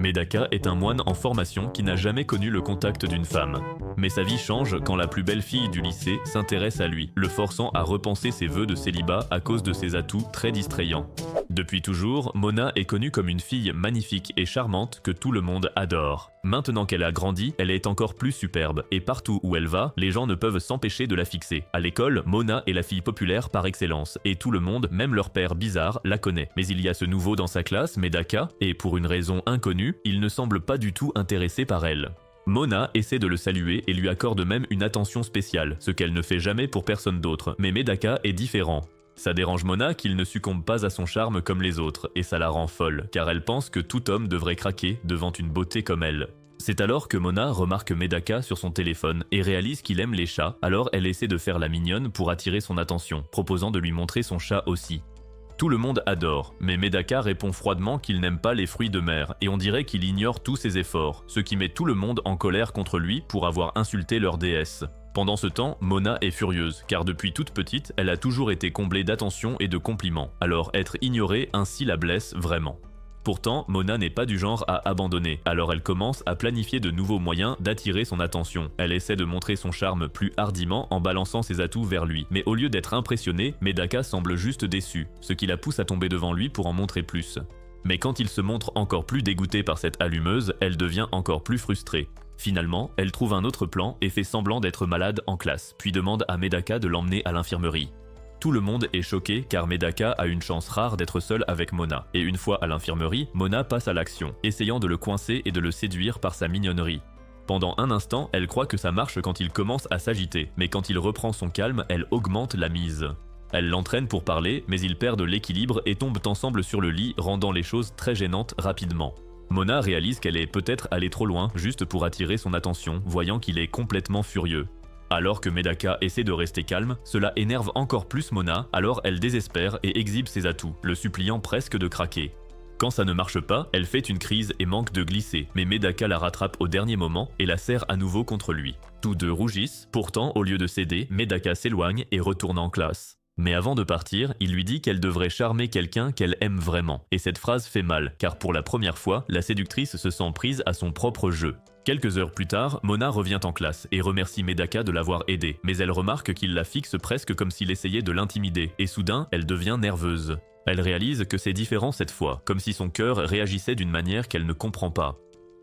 Medaka est un moine en formation qui n'a jamais connu le contact d'une femme. Mais sa vie change quand la plus belle fille du lycée s'intéresse à lui, le forçant à repenser ses vœux de célibat à cause de ses atouts très distrayants. Depuis toujours, Mona est connue comme une fille magnifique et charmante que tout le monde adore. Maintenant qu'elle a grandi, elle est encore plus superbe, et partout où elle va, les gens ne peuvent s'empêcher de la fixer. À l'école, Mona est la fille populaire par excellence, et tout le monde, même leur père bizarre, la connaît. Mais il y a ce nouveau dans sa classe, Medaka, et pour une raison inconnue, il ne semble pas du tout intéressé par elle. Mona essaie de le saluer et lui accorde même une attention spéciale, ce qu'elle ne fait jamais pour personne d'autre, mais Medaka est différent. Ça dérange Mona qu'il ne succombe pas à son charme comme les autres, et ça la rend folle, car elle pense que tout homme devrait craquer devant une beauté comme elle. C'est alors que Mona remarque Medaka sur son téléphone et réalise qu'il aime les chats, alors elle essaie de faire la mignonne pour attirer son attention, proposant de lui montrer son chat aussi. Tout le monde adore, mais Medaka répond froidement qu'il n'aime pas les fruits de mer, et on dirait qu'il ignore tous ses efforts, ce qui met tout le monde en colère contre lui pour avoir insulté leur déesse. Pendant ce temps, Mona est furieuse, car depuis toute petite, elle a toujours été comblée d'attention et de compliments, alors être ignorée ainsi la blesse vraiment. Pourtant, Mona n'est pas du genre à abandonner, alors elle commence à planifier de nouveaux moyens d'attirer son attention. Elle essaie de montrer son charme plus hardiment en balançant ses atouts vers lui, mais au lieu d'être impressionnée, Medaka semble juste déçue, ce qui la pousse à tomber devant lui pour en montrer plus. Mais quand il se montre encore plus dégoûté par cette allumeuse, elle devient encore plus frustrée. Finalement, elle trouve un autre plan et fait semblant d'être malade en classe, puis demande à Medaka de l'emmener à l'infirmerie. Tout le monde est choqué car Medaka a une chance rare d'être seule avec Mona, et une fois à l'infirmerie, Mona passe à l'action, essayant de le coincer et de le séduire par sa mignonnerie. Pendant un instant, elle croit que ça marche quand il commence à s'agiter, mais quand il reprend son calme, elle augmente la mise. Elle l'entraîne pour parler, mais ils perdent l'équilibre et tombent ensemble sur le lit, rendant les choses très gênantes rapidement. Mona réalise qu'elle est peut-être allée trop loin juste pour attirer son attention, voyant qu'il est complètement furieux. Alors que Medaka essaie de rester calme, cela énerve encore plus Mona, alors elle désespère et exhibe ses atouts, le suppliant presque de craquer. Quand ça ne marche pas, elle fait une crise et manque de glisser, mais Medaka la rattrape au dernier moment et la serre à nouveau contre lui. Tous deux rougissent, pourtant au lieu de céder, Medaka s'éloigne et retourne en classe. Mais avant de partir, il lui dit qu'elle devrait charmer quelqu'un qu'elle aime vraiment. Et cette phrase fait mal, car pour la première fois, la séductrice se sent prise à son propre jeu. Quelques heures plus tard, Mona revient en classe et remercie Medaka de l'avoir aidée, mais elle remarque qu'il la fixe presque comme s'il essayait de l'intimider, et soudain, elle devient nerveuse. Elle réalise que c'est différent cette fois, comme si son cœur réagissait d'une manière qu'elle ne comprend pas.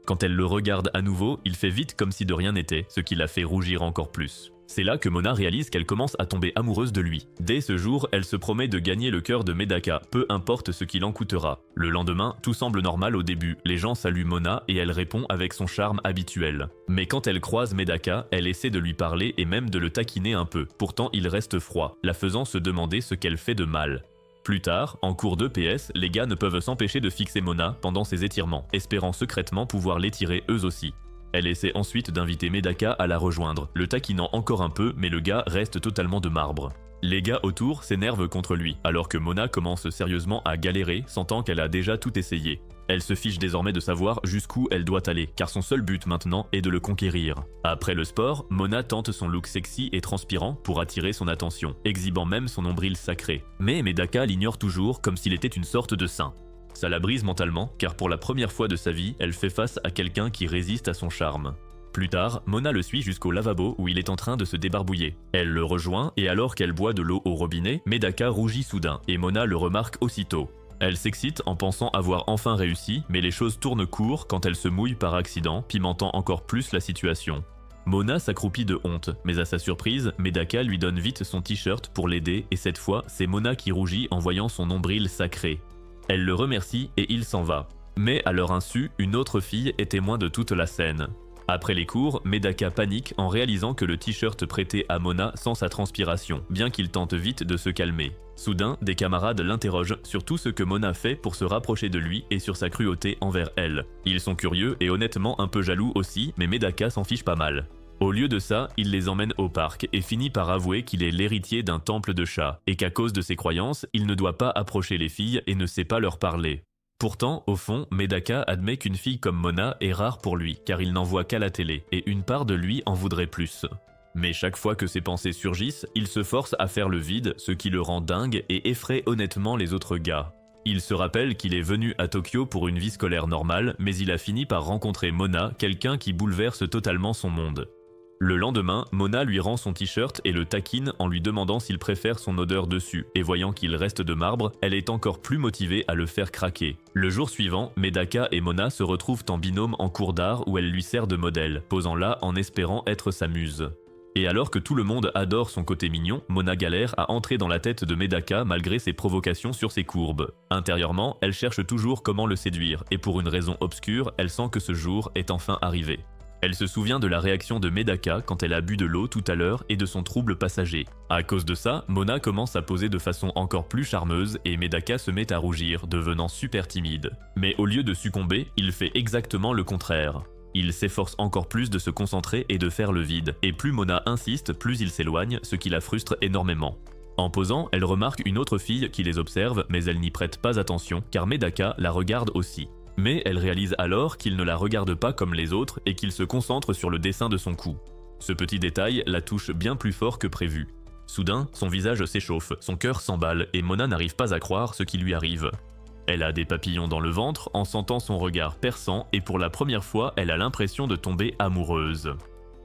Quand elle le regarde à nouveau, il fait vite comme si de rien n'était, ce qui la fait rougir encore plus. C'est là que Mona réalise qu'elle commence à tomber amoureuse de lui. Dès ce jour, elle se promet de gagner le cœur de Medaka, peu importe ce qu'il en coûtera. Le lendemain, tout semble normal au début, les gens saluent Mona et elle répond avec son charme habituel. Mais quand elle croise Medaka, elle essaie de lui parler et même de le taquiner un peu. Pourtant, il reste froid, la faisant se demander ce qu'elle fait de mal. Plus tard, en cours d'EPS, les gars ne peuvent s'empêcher de fixer Mona pendant ses étirements, espérant secrètement pouvoir l'étirer eux aussi. Elle essaie ensuite d'inviter Medaka à la rejoindre, le taquinant encore un peu, mais le gars reste totalement de marbre. Les gars autour s'énervent contre lui, alors que Mona commence sérieusement à galérer, sentant qu'elle a déjà tout essayé. Elle se fiche désormais de savoir jusqu'où elle doit aller, car son seul but maintenant est de le conquérir. Après le sport, Mona tente son look sexy et transpirant pour attirer son attention, exhibant même son nombril sacré. Mais Medaka l'ignore toujours comme s'il était une sorte de saint. Ça la brise mentalement, car pour la première fois de sa vie, elle fait face à quelqu'un qui résiste à son charme. Plus tard, Mona le suit jusqu'au lavabo où il est en train de se débarbouiller. Elle le rejoint et alors qu'elle boit de l'eau au robinet, Medaka rougit soudain et Mona le remarque aussitôt. Elle s'excite en pensant avoir enfin réussi, mais les choses tournent court quand elle se mouille par accident, pimentant encore plus la situation. Mona s'accroupit de honte, mais à sa surprise, Medaka lui donne vite son t-shirt pour l'aider et cette fois, c'est Mona qui rougit en voyant son nombril sacré. Elle le remercie et il s'en va. Mais à leur insu, une autre fille est témoin de toute la scène. Après les cours, Medaka panique en réalisant que le t-shirt prêté à Mona sent sa transpiration, bien qu'il tente vite de se calmer. Soudain, des camarades l'interrogent sur tout ce que Mona fait pour se rapprocher de lui et sur sa cruauté envers elle. Ils sont curieux et honnêtement un peu jaloux aussi, mais Medaka s'en fiche pas mal. Au lieu de ça, il les emmène au parc et finit par avouer qu'il est l'héritier d'un temple de chats et qu'à cause de ses croyances, il ne doit pas approcher les filles et ne sait pas leur parler. Pourtant, au fond, Medaka admet qu'une fille comme Mona est rare pour lui car il n'en voit qu'à la télé et une part de lui en voudrait plus. Mais chaque fois que ses pensées surgissent, il se force à faire le vide, ce qui le rend dingue et effraie honnêtement les autres gars. Il se rappelle qu'il est venu à Tokyo pour une vie scolaire normale, mais il a fini par rencontrer Mona, quelqu'un qui bouleverse totalement son monde. Le lendemain, Mona lui rend son t-shirt et le taquine en lui demandant s'il préfère son odeur dessus, et voyant qu'il reste de marbre, elle est encore plus motivée à le faire craquer. Le jour suivant, Medaka et Mona se retrouvent en binôme en cours d'art où elle lui sert de modèle, posant là en espérant être sa muse. Et alors que tout le monde adore son côté mignon, Mona galère à entrer dans la tête de Medaka malgré ses provocations sur ses courbes. Intérieurement, elle cherche toujours comment le séduire, et pour une raison obscure, elle sent que ce jour est enfin arrivé. Elle se souvient de la réaction de Medaka quand elle a bu de l'eau tout à l'heure et de son trouble passager. À cause de ça, Mona commence à poser de façon encore plus charmeuse et Medaka se met à rougir, devenant super timide. Mais au lieu de succomber, il fait exactement le contraire. Il s'efforce encore plus de se concentrer et de faire le vide, et plus Mona insiste, plus il s'éloigne, ce qui la frustre énormément. En posant, elle remarque une autre fille qui les observe, mais elle n'y prête pas attention, car Medaka la regarde aussi. Mais elle réalise alors qu'il ne la regarde pas comme les autres et qu'il se concentre sur le dessin de son cou. Ce petit détail la touche bien plus fort que prévu. Soudain, son visage s'échauffe, son cœur s'emballe et Mona n'arrive pas à croire ce qui lui arrive. Elle a des papillons dans le ventre en sentant son regard perçant et pour la première fois, elle a l'impression de tomber amoureuse.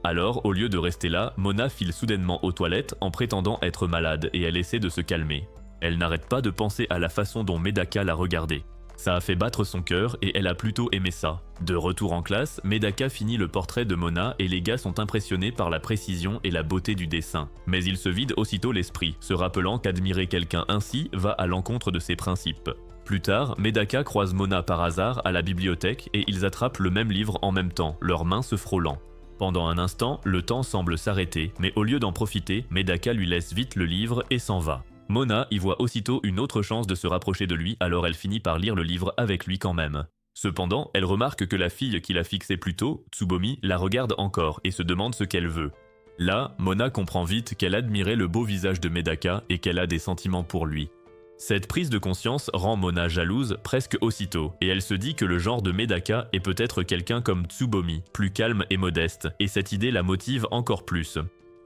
Alors, au lieu de rester là, Mona file soudainement aux toilettes en prétendant être malade et elle essaie de se calmer. Elle n'arrête pas de penser à la façon dont Medaka la regardait. Ça a fait battre son cœur et elle a plutôt aimé ça. De retour en classe, Medaka finit le portrait de Mona et les gars sont impressionnés par la précision et la beauté du dessin. Mais il se vide aussitôt l'esprit, se rappelant qu'admirer quelqu'un ainsi va à l'encontre de ses principes. Plus tard, Medaka croise Mona par hasard à la bibliothèque et ils attrapent le même livre en même temps, leurs mains se frôlant. Pendant un instant, le temps semble s'arrêter, mais au lieu d'en profiter, Medaka lui laisse vite le livre et s'en va. Mona y voit aussitôt une autre chance de se rapprocher de lui, alors elle finit par lire le livre avec lui quand même. Cependant, elle remarque que la fille qui l'a fixée plus tôt, Tsubomi, la regarde encore et se demande ce qu'elle veut. Là, Mona comprend vite qu'elle admirait le beau visage de Medaka et qu'elle a des sentiments pour lui. Cette prise de conscience rend Mona jalouse presque aussitôt, et elle se dit que le genre de Medaka est peut-être quelqu'un comme Tsubomi, plus calme et modeste, et cette idée la motive encore plus.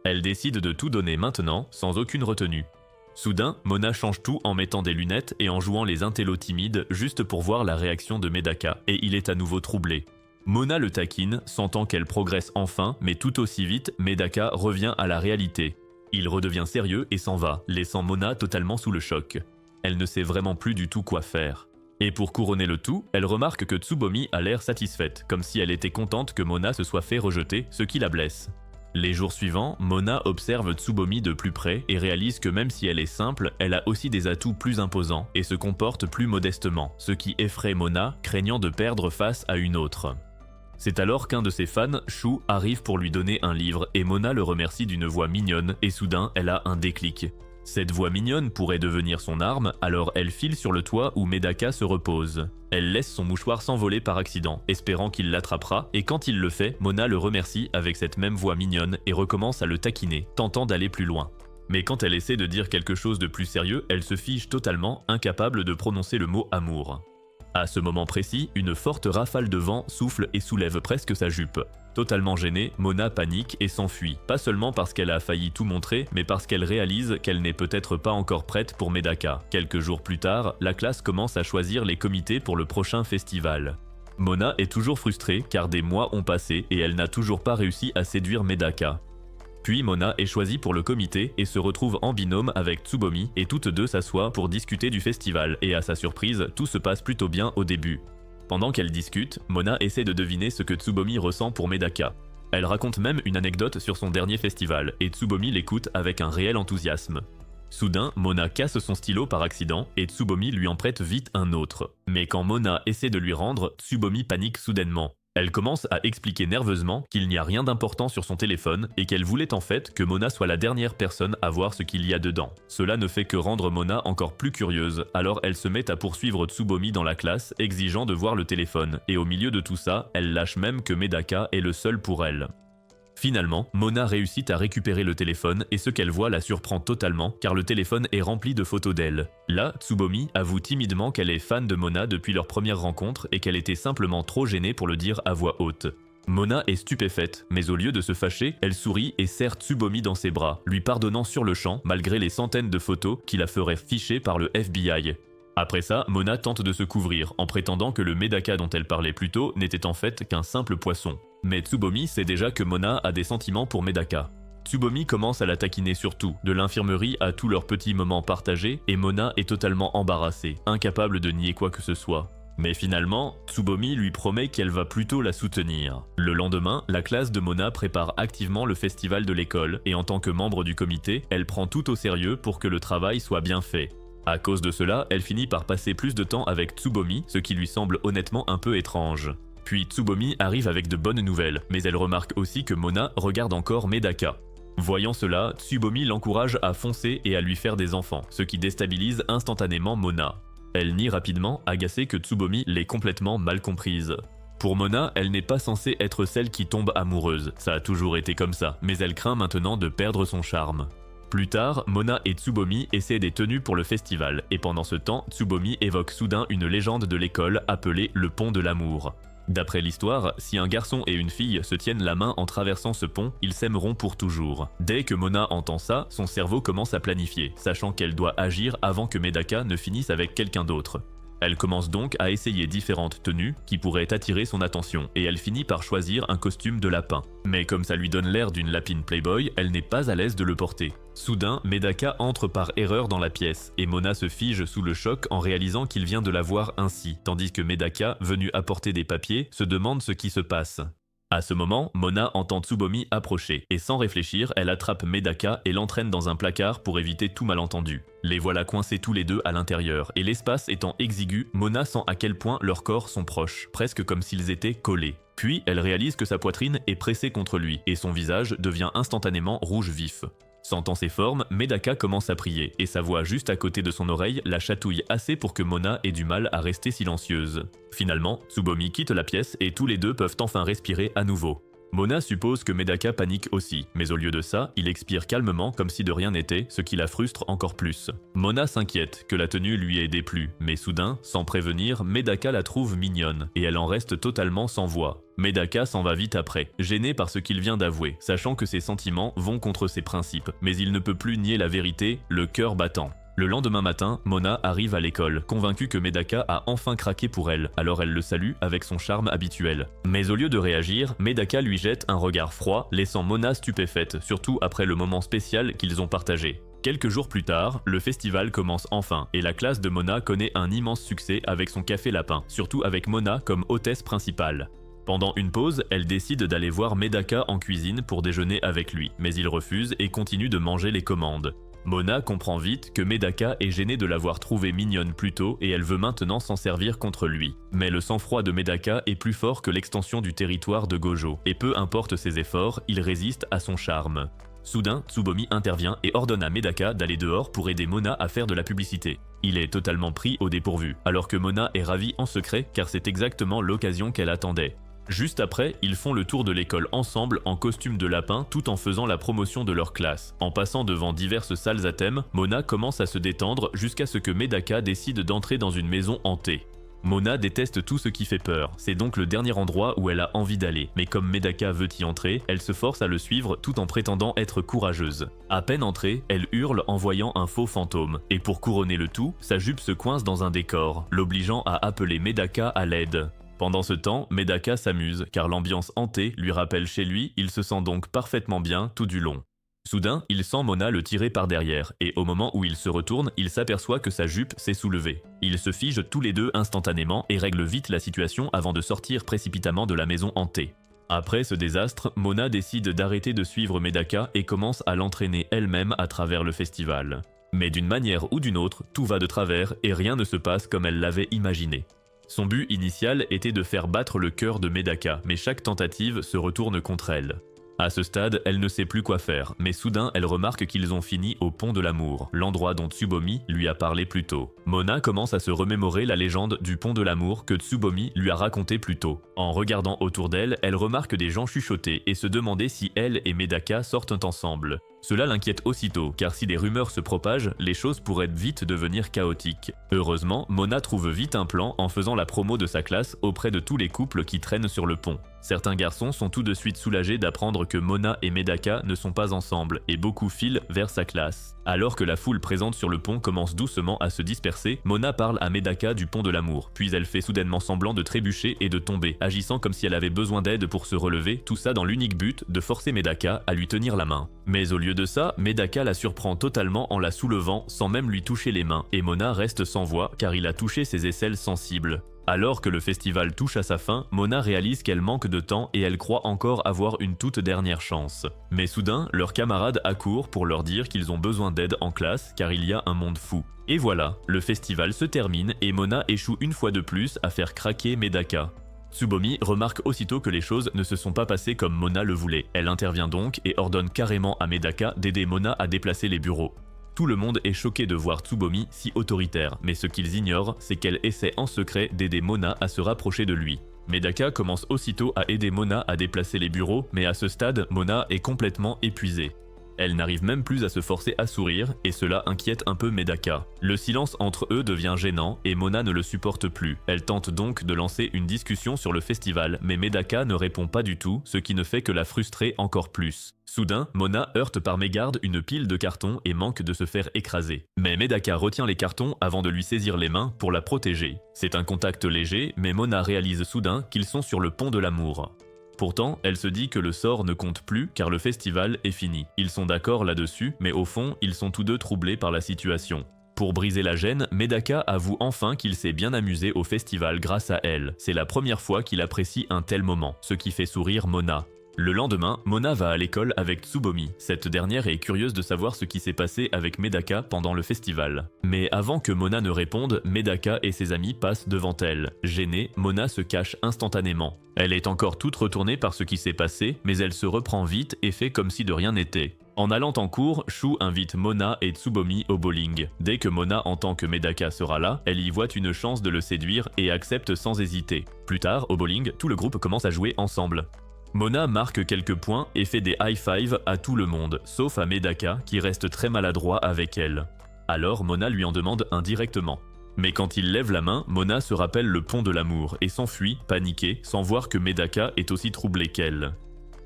Elle décide de tout donner maintenant, sans aucune retenue. Soudain, Mona change tout en mettant des lunettes et en jouant les intellos timides juste pour voir la réaction de Medaka, et il est à nouveau troublé. Mona le taquine, sentant qu'elle progresse enfin, mais tout aussi vite, Medaka revient à la réalité. Il redevient sérieux et s'en va, laissant Mona totalement sous le choc. Elle ne sait vraiment plus du tout quoi faire. Et pour couronner le tout, elle remarque que Tsubomi a l'air satisfaite, comme si elle était contente que Mona se soit fait rejeter, ce qui la blesse. Les jours suivants, Mona observe Tsubomi de plus près et réalise que même si elle est simple, elle a aussi des atouts plus imposants et se comporte plus modestement, ce qui effraie Mona, craignant de perdre face à une autre. C'est alors qu'un de ses fans, Shu, arrive pour lui donner un livre et Mona le remercie d'une voix mignonne et soudain elle a un déclic. Cette voix mignonne pourrait devenir son arme, alors elle file sur le toit où Medaka se repose. Elle laisse son mouchoir s'envoler par accident, espérant qu'il l'attrapera, et quand il le fait, Mona le remercie avec cette même voix mignonne et recommence à le taquiner, tentant d'aller plus loin. Mais quand elle essaie de dire quelque chose de plus sérieux, elle se fige totalement, incapable de prononcer le mot amour. À ce moment précis, une forte rafale de vent souffle et soulève presque sa jupe. Totalement gênée, Mona panique et s'enfuit, pas seulement parce qu'elle a failli tout montrer, mais parce qu'elle réalise qu'elle n'est peut-être pas encore prête pour Medaka. Quelques jours plus tard, la classe commence à choisir les comités pour le prochain festival. Mona est toujours frustrée car des mois ont passé et elle n'a toujours pas réussi à séduire Medaka. Puis Mona est choisie pour le comité et se retrouve en binôme avec Tsubomi et toutes deux s'assoient pour discuter du festival et à sa surprise, tout se passe plutôt bien au début. Pendant qu'elles discutent, Mona essaie de deviner ce que Tsubomi ressent pour Medaka. Elle raconte même une anecdote sur son dernier festival et Tsubomi l'écoute avec un réel enthousiasme. Soudain, Mona casse son stylo par accident et Tsubomi lui en prête vite un autre. Mais quand Mona essaie de lui rendre, Tsubomi panique soudainement. Elle commence à expliquer nerveusement qu'il n'y a rien d'important sur son téléphone et qu'elle voulait en fait que Mona soit la dernière personne à voir ce qu'il y a dedans. Cela ne fait que rendre Mona encore plus curieuse, alors elle se met à poursuivre Tsubomi dans la classe, exigeant de voir le téléphone, et au milieu de tout ça, elle lâche même que Medaka est le seul pour elle. Finalement, Mona réussit à récupérer le téléphone et ce qu'elle voit la surprend totalement car le téléphone est rempli de photos d'elle. Là, Tsubomi avoue timidement qu'elle est fan de Mona depuis leur première rencontre et qu'elle était simplement trop gênée pour le dire à voix haute. Mona est stupéfaite, mais au lieu de se fâcher, elle sourit et serre Tsubomi dans ses bras, lui pardonnant sur le champ malgré les centaines de photos qui la feraient ficher par le FBI. Après ça, Mona tente de se couvrir en prétendant que le Medaka dont elle parlait plus tôt n'était en fait qu'un simple poisson. Mais Tsubomi sait déjà que Mona a des sentiments pour Medaka. Tsubomi commence à la taquiner sur tout, de l'infirmerie à tous leurs petits moments partagés, et Mona est totalement embarrassée, incapable de nier quoi que ce soit. Mais finalement, Tsubomi lui promet qu'elle va plutôt la soutenir. Le lendemain, la classe de Mona prépare activement le festival de l'école, et en tant que membre du comité, elle prend tout au sérieux pour que le travail soit bien fait. À cause de cela, elle finit par passer plus de temps avec Tsubomi, ce qui lui semble honnêtement un peu étrange. Puis Tsubomi arrive avec de bonnes nouvelles, mais elle remarque aussi que Mona regarde encore Medaka. Voyant cela, Tsubomi l'encourage à foncer et à lui faire des enfants, ce qui déstabilise instantanément Mona. Elle nie rapidement, agacée que Tsubomi l'ait complètement mal comprise. Pour Mona, elle n'est pas censée être celle qui tombe amoureuse, ça a toujours été comme ça, mais elle craint maintenant de perdre son charme. Plus tard, Mona et Tsubomi essaient des tenues pour le festival, et pendant ce temps, Tsubomi évoque soudain une légende de l'école appelée le pont de l'amour. D'après l'histoire, si un garçon et une fille se tiennent la main en traversant ce pont, ils s'aimeront pour toujours. Dès que Mona entend ça, son cerveau commence à planifier, sachant qu'elle doit agir avant que Medaka ne finisse avec quelqu'un d'autre. Elle commence donc à essayer différentes tenues qui pourraient attirer son attention, et elle finit par choisir un costume de lapin. Mais comme ça lui donne l'air d'une lapine playboy, elle n'est pas à l'aise de le porter. Soudain, Medaka entre par erreur dans la pièce, et Mona se fige sous le choc en réalisant qu'il vient de la voir ainsi, tandis que Medaka, venu apporter des papiers, se demande ce qui se passe. À ce moment, Mona entend Tsubomi approcher, et sans réfléchir, elle attrape Medaka et l'entraîne dans un placard pour éviter tout malentendu. Les voilà coincés tous les deux à l'intérieur, et l'espace étant exigu, Mona sent à quel point leurs corps sont proches, presque comme s'ils étaient collés. Puis, elle réalise que sa poitrine est pressée contre lui, et son visage devient instantanément rouge vif. Sentant ses formes, Medaka commence à prier, et sa voix juste à côté de son oreille la chatouille assez pour que Mona ait du mal à rester silencieuse. Finalement, Tsubomi quitte la pièce et tous les deux peuvent enfin respirer à nouveau. Mona suppose que Medaka panique aussi, mais au lieu de ça, il expire calmement comme si de rien n'était, ce qui la frustre encore plus. Mona s'inquiète que la tenue lui ait déplu, mais soudain, sans prévenir, Medaka la trouve mignonne, et elle en reste totalement sans voix. Medaka s'en va vite après, gêné par ce qu'il vient d'avouer, sachant que ses sentiments vont contre ses principes, mais il ne peut plus nier la vérité, le cœur battant. Le lendemain matin, Mona arrive à l'école, convaincue que Medaka a enfin craqué pour elle, alors elle le salue avec son charme habituel. Mais au lieu de réagir, Medaka lui jette un regard froid, laissant Mona stupéfaite, surtout après le moment spécial qu'ils ont partagé. Quelques jours plus tard, le festival commence enfin, et la classe de Mona connaît un immense succès avec son café lapin, surtout avec Mona comme hôtesse principale. Pendant une pause, elle décide d'aller voir Medaka en cuisine pour déjeuner avec lui, mais il refuse et continue de manger les commandes. Mona comprend vite que Medaka est gênée de l'avoir trouvée mignonne plus tôt et elle veut maintenant s'en servir contre lui. Mais le sang-froid de Medaka est plus fort que l'extension du territoire de Gojo, et peu importe ses efforts, il résiste à son charme. Soudain, Tsubomi intervient et ordonne à Medaka d'aller dehors pour aider Mona à faire de la publicité. Il est totalement pris au dépourvu, alors que Mona est ravie en secret car c'est exactement l'occasion qu'elle attendait. Juste après, ils font le tour de l'école ensemble en costume de lapin tout en faisant la promotion de leur classe. En passant devant diverses salles à thème, Mona commence à se détendre jusqu'à ce que Medaka décide d'entrer dans une maison hantée. Mona déteste tout ce qui fait peur, c'est donc le dernier endroit où elle a envie d'aller, mais comme Medaka veut y entrer, elle se force à le suivre tout en prétendant être courageuse. À peine entrée, elle hurle en voyant un faux fantôme, et pour couronner le tout, sa jupe se coince dans un décor, l'obligeant à appeler Medaka à l'aide. Pendant ce temps, Medaka s'amuse, car l'ambiance hantée lui rappelle chez lui, il se sent donc parfaitement bien tout du long. Soudain, il sent Mona le tirer par derrière, et au moment où il se retourne, il s'aperçoit que sa jupe s'est soulevée. Ils se figent tous les deux instantanément et règlent vite la situation avant de sortir précipitamment de la maison hantée. Après ce désastre, Mona décide d'arrêter de suivre Medaka et commence à l'entraîner elle-même à travers le festival. Mais d'une manière ou d'une autre, tout va de travers et rien ne se passe comme elle l'avait imaginé. Son but initial était de faire battre le cœur de Medaka, mais chaque tentative se retourne contre elle. À ce stade, elle ne sait plus quoi faire, mais soudain elle remarque qu'ils ont fini au pont de l'amour, l'endroit dont Tsubomi lui a parlé plus tôt. Mona commence à se remémorer la légende du pont de l'amour que Tsubomi lui a raconté plus tôt. En regardant autour d'elle, elle remarque des gens chuchoter et se demander si elle et Medaka sortent ensemble. Cela l'inquiète aussitôt, car si des rumeurs se propagent, les choses pourraient vite devenir chaotiques. Heureusement, Mona trouve vite un plan en faisant la promo de sa classe auprès de tous les couples qui traînent sur le pont. Certains garçons sont tout de suite soulagés d'apprendre que Mona et Medaka ne sont pas ensemble, et beaucoup filent vers sa classe. Alors que la foule présente sur le pont commence doucement à se disperser, Mona parle à Medaka du pont de l'amour, puis elle fait soudainement semblant de trébucher et de tomber, agissant comme si elle avait besoin d'aide pour se relever, tout ça dans l'unique but de forcer Medaka à lui tenir la main. Mais au lieu de ça, Medaka la surprend totalement en la soulevant sans même lui toucher les mains, et Mona reste sans voix car il a touché ses aisselles sensibles. Alors que le festival touche à sa fin, Mona réalise qu'elle manque de temps et elle croit encore avoir une toute dernière chance. Mais soudain, leurs camarades accourent pour leur dire qu'ils ont besoin d'aide en classe car il y a un monde fou. Et voilà, le festival se termine et Mona échoue une fois de plus à faire craquer Medaka. Tsubomi remarque aussitôt que les choses ne se sont pas passées comme Mona le voulait. Elle intervient donc et ordonne carrément à Medaka d'aider Mona à déplacer les bureaux. Tout le monde est choqué de voir Tsubomi si autoritaire, mais ce qu'ils ignorent, c'est qu'elle essaie en secret d'aider Mona à se rapprocher de lui. Medaka commence aussitôt à aider Mona à déplacer les bureaux, mais à ce stade, Mona est complètement épuisée. Elle n'arrive même plus à se forcer à sourire, et cela inquiète un peu Medaka. Le silence entre eux devient gênant, et Mona ne le supporte plus. Elle tente donc de lancer une discussion sur le festival, mais Medaka ne répond pas du tout, ce qui ne fait que la frustrer encore plus. Soudain, Mona heurte par mégarde une pile de cartons et manque de se faire écraser. Mais Medaka retient les cartons avant de lui saisir les mains pour la protéger. C'est un contact léger, mais Mona réalise soudain qu'ils sont sur le pont de l'amour. Pourtant, elle se dit que le sort ne compte plus car le festival est fini. Ils sont d'accord là-dessus, mais au fond, ils sont tous deux troublés par la situation. Pour briser la gêne, Medaka avoue enfin qu'il s'est bien amusé au festival grâce à elle. C'est la première fois qu'il apprécie un tel moment, ce qui fait sourire Mona. Le lendemain, Mona va à l'école avec Tsubomi. Cette dernière est curieuse de savoir ce qui s'est passé avec Medaka pendant le festival. Mais avant que Mona ne réponde, Medaka et ses amis passent devant elle. Gênée, Mona se cache instantanément. Elle est encore toute retournée par ce qui s'est passé, mais elle se reprend vite et fait comme si de rien n'était. En allant en cours, Shu invite Mona et Tsubomi au bowling. Dès que Mona entend que Medaka sera là, elle y voit une chance de le séduire et accepte sans hésiter. Plus tard, au bowling, tout le groupe commence à jouer ensemble. Mona marque quelques points et fait des high-five à tout le monde, sauf à Medaka qui reste très maladroit avec elle. Alors Mona lui en demande indirectement. Mais quand il lève la main, Mona se rappelle le pont de l'amour et s'enfuit, paniquée, sans voir que Medaka est aussi troublée qu'elle.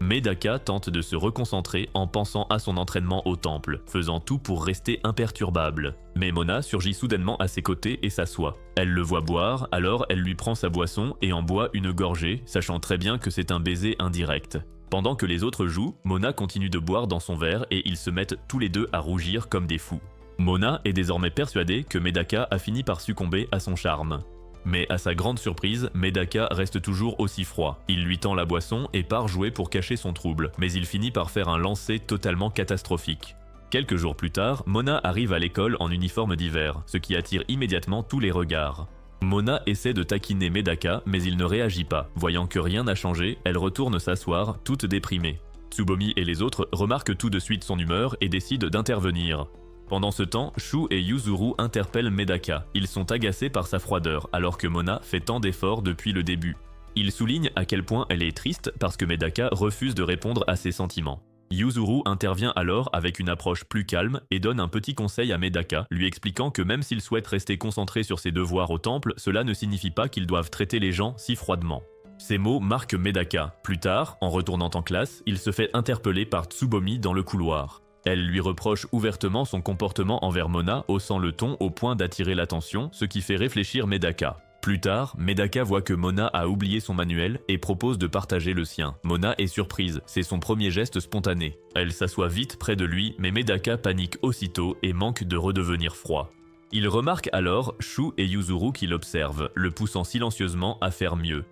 Medaka tente de se reconcentrer en pensant à son entraînement au temple, faisant tout pour rester imperturbable. Mais Mona surgit soudainement à ses côtés et s'assoit. Elle le voit boire, alors elle lui prend sa boisson et en boit une gorgée, sachant très bien que c'est un baiser indirect. Pendant que les autres jouent, Mona continue de boire dans son verre et ils se mettent tous les deux à rougir comme des fous. Mona est désormais persuadée que Medaka a fini par succomber à son charme. Mais à sa grande surprise, Medaka reste toujours aussi froid. Il lui tend la boisson et part jouer pour cacher son trouble, mais il finit par faire un lancer totalement catastrophique. Quelques jours plus tard, Mona arrive à l'école en uniforme d'hiver, ce qui attire immédiatement tous les regards. Mona essaie de taquiner Medaka, mais il ne réagit pas. Voyant que rien n'a changé, elle retourne s'asseoir, toute déprimée. Tsubomi et les autres remarquent tout de suite son humeur et décident d'intervenir. Pendant ce temps, Shu et Yuzuru interpellent Medaka. Ils sont agacés par sa froideur, alors que Mona fait tant d'efforts depuis le début. Ils soulignent à quel point elle est triste parce que Medaka refuse de répondre à ses sentiments. Yuzuru intervient alors avec une approche plus calme et donne un petit conseil à Medaka, lui expliquant que même s'il souhaite rester concentré sur ses devoirs au temple, cela ne signifie pas qu'ils doivent traiter les gens si froidement. Ces mots marquent Medaka. Plus tard, en retournant en classe, il se fait interpeller par Tsubomi dans le couloir. Elle lui reproche ouvertement son comportement envers Mona, haussant le ton au point d'attirer l'attention, ce qui fait réfléchir Medaka. Plus tard, Medaka voit que Mona a oublié son manuel et propose de partager le sien. Mona est surprise, c'est son premier geste spontané. Elle s'assoit vite près de lui, mais Medaka panique aussitôt et manque de redevenir froid. Il remarque alors Shu et Yuzuru qui l'observent, le poussant silencieusement à faire mieux.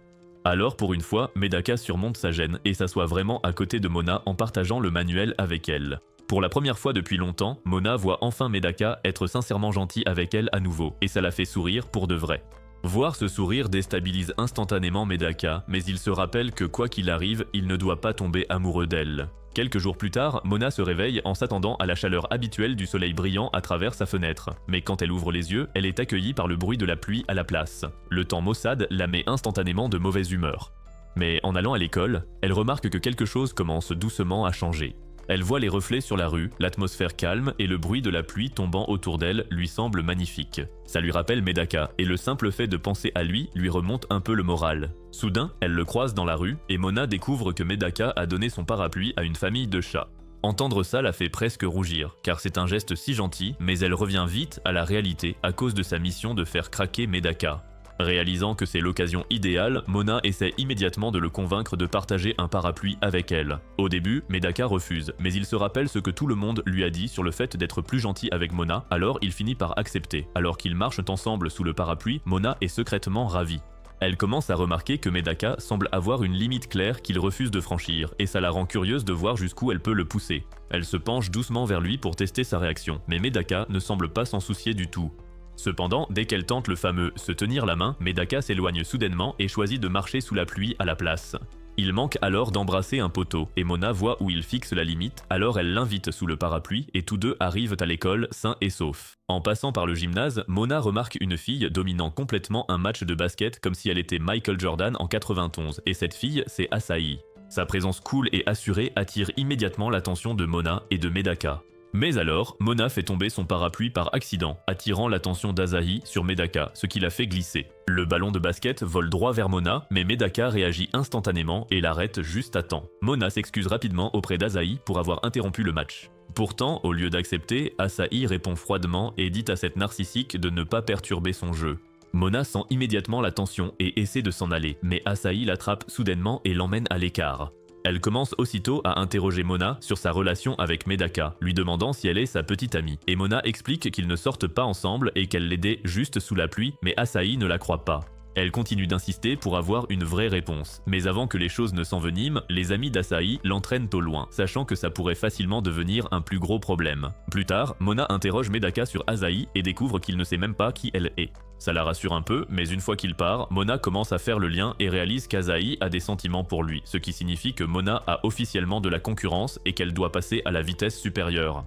Alors pour une fois, Medaka surmonte sa gêne et s'assoit vraiment à côté de Mona en partageant le manuel avec elle. Pour la première fois depuis longtemps, Mona voit enfin Medaka être sincèrement gentil avec elle à nouveau, et ça la fait sourire pour de vrai. Voir ce sourire déstabilise instantanément Medaka, mais il se rappelle que quoi qu'il arrive, il ne doit pas tomber amoureux d'elle. Quelques jours plus tard, Mona se réveille en s'attendant à la chaleur habituelle du soleil brillant à travers sa fenêtre. Mais quand elle ouvre les yeux, elle est accueillie par le bruit de la pluie à la place. Le temps maussade la met instantanément de mauvaise humeur. Mais en allant à l'école, elle remarque que quelque chose commence doucement à changer. Elle voit les reflets sur la rue, l'atmosphère calme et le bruit de la pluie tombant autour d'elle lui semble magnifique. Ça lui rappelle Medaka, et le simple fait de penser à lui remonte un peu le moral. Soudain, elle le croise dans la rue, et Mona découvre que Medaka a donné son parapluie à une famille de chats. Entendre ça la fait presque rougir, car c'est un geste si gentil, mais elle revient vite à la réalité à cause de sa mission de faire craquer Medaka. Réalisant que c'est l'occasion idéale, Mona essaie immédiatement de le convaincre de partager un parapluie avec elle. Au début, Medaka refuse, mais il se rappelle ce que tout le monde lui a dit sur le fait d'être plus gentil avec Mona, alors il finit par accepter. Alors qu'ils marchent ensemble sous le parapluie, Mona est secrètement ravie. Elle commence à remarquer que Medaka semble avoir une limite claire qu'il refuse de franchir, et ça la rend curieuse de voir jusqu'où elle peut le pousser. Elle se penche doucement vers lui pour tester sa réaction, mais Medaka ne semble pas s'en soucier du tout. Cependant, dès qu'elle tente le fameux « se tenir la main », Medaka s'éloigne soudainement et choisit de marcher sous la pluie à la place. Il manque alors d'embrasser un poteau, et Mona voit où il fixe la limite, alors elle l'invite sous le parapluie et tous deux arrivent à l'école sains et saufs. En passant par le gymnase, Mona remarque une fille dominant complètement un match de basket comme si elle était Michael Jordan en 91, et cette fille, c'est Asahi. Sa présence cool et assurée attire immédiatement l'attention de Mona et de Medaka. Mais alors, Mona fait tomber son parapluie par accident, attirant l'attention d'Asahi sur Medaka, ce qui la fait glisser. Le ballon de basket vole droit vers Mona, mais Medaka réagit instantanément et l'arrête juste à temps. Mona s'excuse rapidement auprès d'Asahi pour avoir interrompu le match. Pourtant, au lieu d'accepter, Asahi répond froidement et dit à cette narcissique de ne pas perturber son jeu. Mona sent immédiatement la tension et essaie de s'en aller, mais Asahi l'attrape soudainement et l'emmène à l'écart. Elle commence aussitôt à interroger Mona sur sa relation avec Medaka, lui demandant si elle est sa petite amie. Et Mona explique qu'ils ne sortent pas ensemble et qu'elle l'aidait juste sous la pluie, mais Asahi ne la croit pas. Elle continue d'insister pour avoir une vraie réponse. Mais avant que les choses ne s'enveniment, les amis d'Asahi l'entraînent au loin, sachant que ça pourrait facilement devenir un plus gros problème. Plus tard, Mona interroge Medaka sur Asahi et découvre qu'il ne sait même pas qui elle est. Ça la rassure un peu, mais une fois qu'il part, Mona commence à faire le lien et réalise qu'Asahi a des sentiments pour lui, ce qui signifie que Mona a officiellement de la concurrence et qu'elle doit passer à la vitesse supérieure.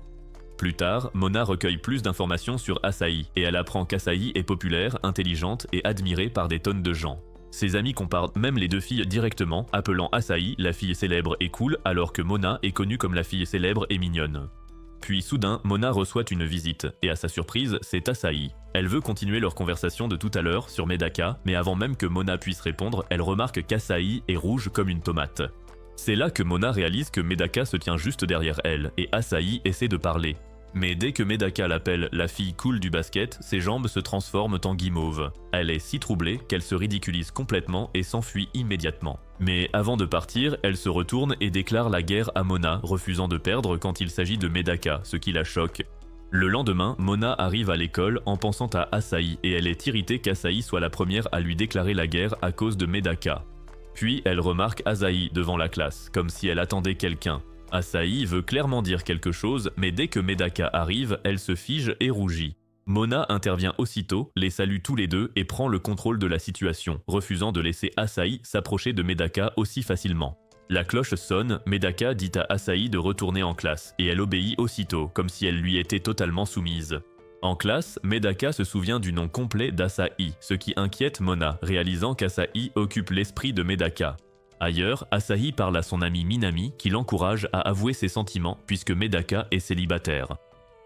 Plus tard, Mona recueille plus d'informations sur Asahi, et elle apprend qu'Asahi est populaire, intelligente et admirée par des tonnes de gens. Ses amis comparent même les deux filles directement, appelant Asahi la fille célèbre et cool, alors que Mona est connue comme la fille célèbre et mignonne. Puis soudain, Mona reçoit une visite, et à sa surprise, c'est Asahi. Elle veut continuer leur conversation de tout à l'heure sur Medaka, mais avant même que Mona puisse répondre, elle remarque qu'Asahi est rouge comme une tomate. C'est là que Mona réalise que Medaka se tient juste derrière elle, et Asahi essaie de parler. Mais dès que Medaka l'appelle la fille cool du basket, ses jambes se transforment en guimauve. Elle est si troublée qu'elle se ridiculise complètement et s'enfuit immédiatement. Mais avant de partir, elle se retourne et déclare la guerre à Mona, refusant de perdre quand il s'agit de Medaka, ce qui la choque. Le lendemain, Mona arrive à l'école en pensant à Asahi et elle est irritée qu'Asahi soit la première à lui déclarer la guerre à cause de Medaka. Puis elle remarque Asahi devant la classe, comme si elle attendait quelqu'un. Asahi veut clairement dire quelque chose, mais dès que Medaka arrive, elle se fige et rougit. Mona intervient aussitôt, les salue tous les deux et prend le contrôle de la situation, refusant de laisser Asahi s'approcher de Medaka aussi facilement. La cloche sonne, Medaka dit à Asahi de retourner en classe, et elle obéit aussitôt, comme si elle lui était totalement soumise. En classe, Medaka se souvient du nom complet d'Asahi, ce qui inquiète Mona, réalisant qu'Asahi occupe l'esprit de Medaka. Ailleurs, Asahi parle à son ami Minami qui l'encourage à avouer ses sentiments puisque Medaka est célibataire.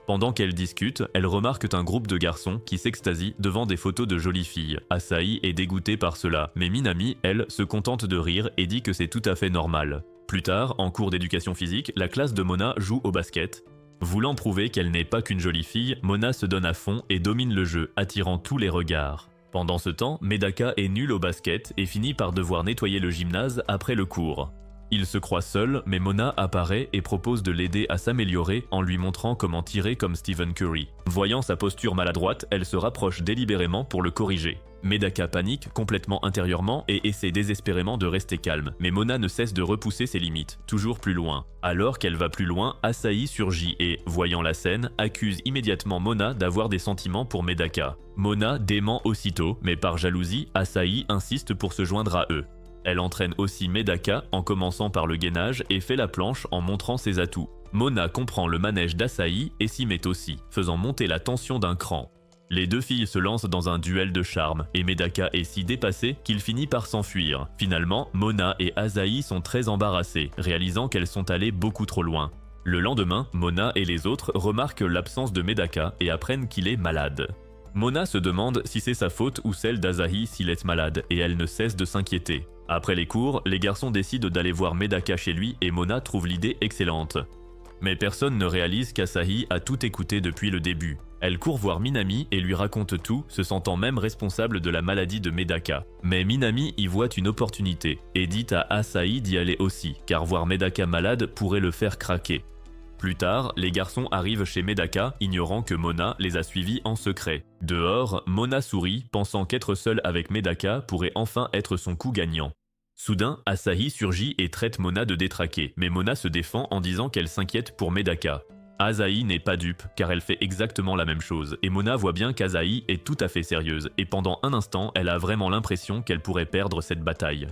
Pendant qu'elles discutent, elles remarquent un groupe de garçons qui s'extasient devant des photos de jolies filles. Asahi est dégoûtée par cela, mais Minami, elle, se contente de rire et dit que c'est tout à fait normal. Plus tard, en cours d'éducation physique, la classe de Mona joue au basket. Voulant prouver qu'elle n'est pas qu'une jolie fille, Mona se donne à fond et domine le jeu, attirant tous les regards. Pendant ce temps, Medaka est nulle au basket et finit par devoir nettoyer le gymnase après le cours. Il se croit seul, mais Mona apparaît et propose de l'aider à s'améliorer en lui montrant comment tirer comme Stephen Curry. Voyant sa posture maladroite, elle se rapproche délibérément pour le corriger. Medaka panique complètement intérieurement et essaie désespérément de rester calme, mais Mona ne cesse de repousser ses limites, toujours plus loin. Alors qu'elle va plus loin, Asahi surgit et, voyant la scène, accuse immédiatement Mona d'avoir des sentiments pour Medaka. Mona dément aussitôt, mais par jalousie, Asahi insiste pour se joindre à eux. Elle entraîne aussi Medaka en commençant par le gainage et fait la planche en montrant ses atouts. Mona comprend le manège d'Asahi et s'y met aussi, faisant monter la tension d'un cran. Les deux filles se lancent dans un duel de charme et Medaka est si dépassée qu'il finit par s'enfuir. Finalement, Mona et Asahi sont très embarrassées, réalisant qu'elles sont allées beaucoup trop loin. Le lendemain, Mona et les autres remarquent l'absence de Medaka et apprennent qu'il est malade. Mona se demande si c'est sa faute ou celle d'Asahi s'il est malade et elle ne cesse de s'inquiéter. Après les cours, les garçons décident d'aller voir Medaka chez lui et Mona trouve l'idée excellente. Mais personne ne réalise qu'Asahi a tout écouté depuis le début. Elle court voir Minami et lui raconte tout, se sentant même responsable de la maladie de Medaka. Mais Minami y voit une opportunité et dit à Asahi d'y aller aussi, car voir Medaka malade pourrait le faire craquer. Plus tard, les garçons arrivent chez Medaka, ignorant que Mona les a suivis en secret. Dehors, Mona sourit, pensant qu'être seule avec Medaka pourrait enfin être son coup gagnant. Soudain, Asahi surgit et traite Mona de détraquée, mais Mona se défend en disant qu'elle s'inquiète pour Medaka. Asahi n'est pas dupe, car elle fait exactement la même chose, et Mona voit bien qu'Asahi est tout à fait sérieuse, et pendant un instant, elle a vraiment l'impression qu'elle pourrait perdre cette bataille.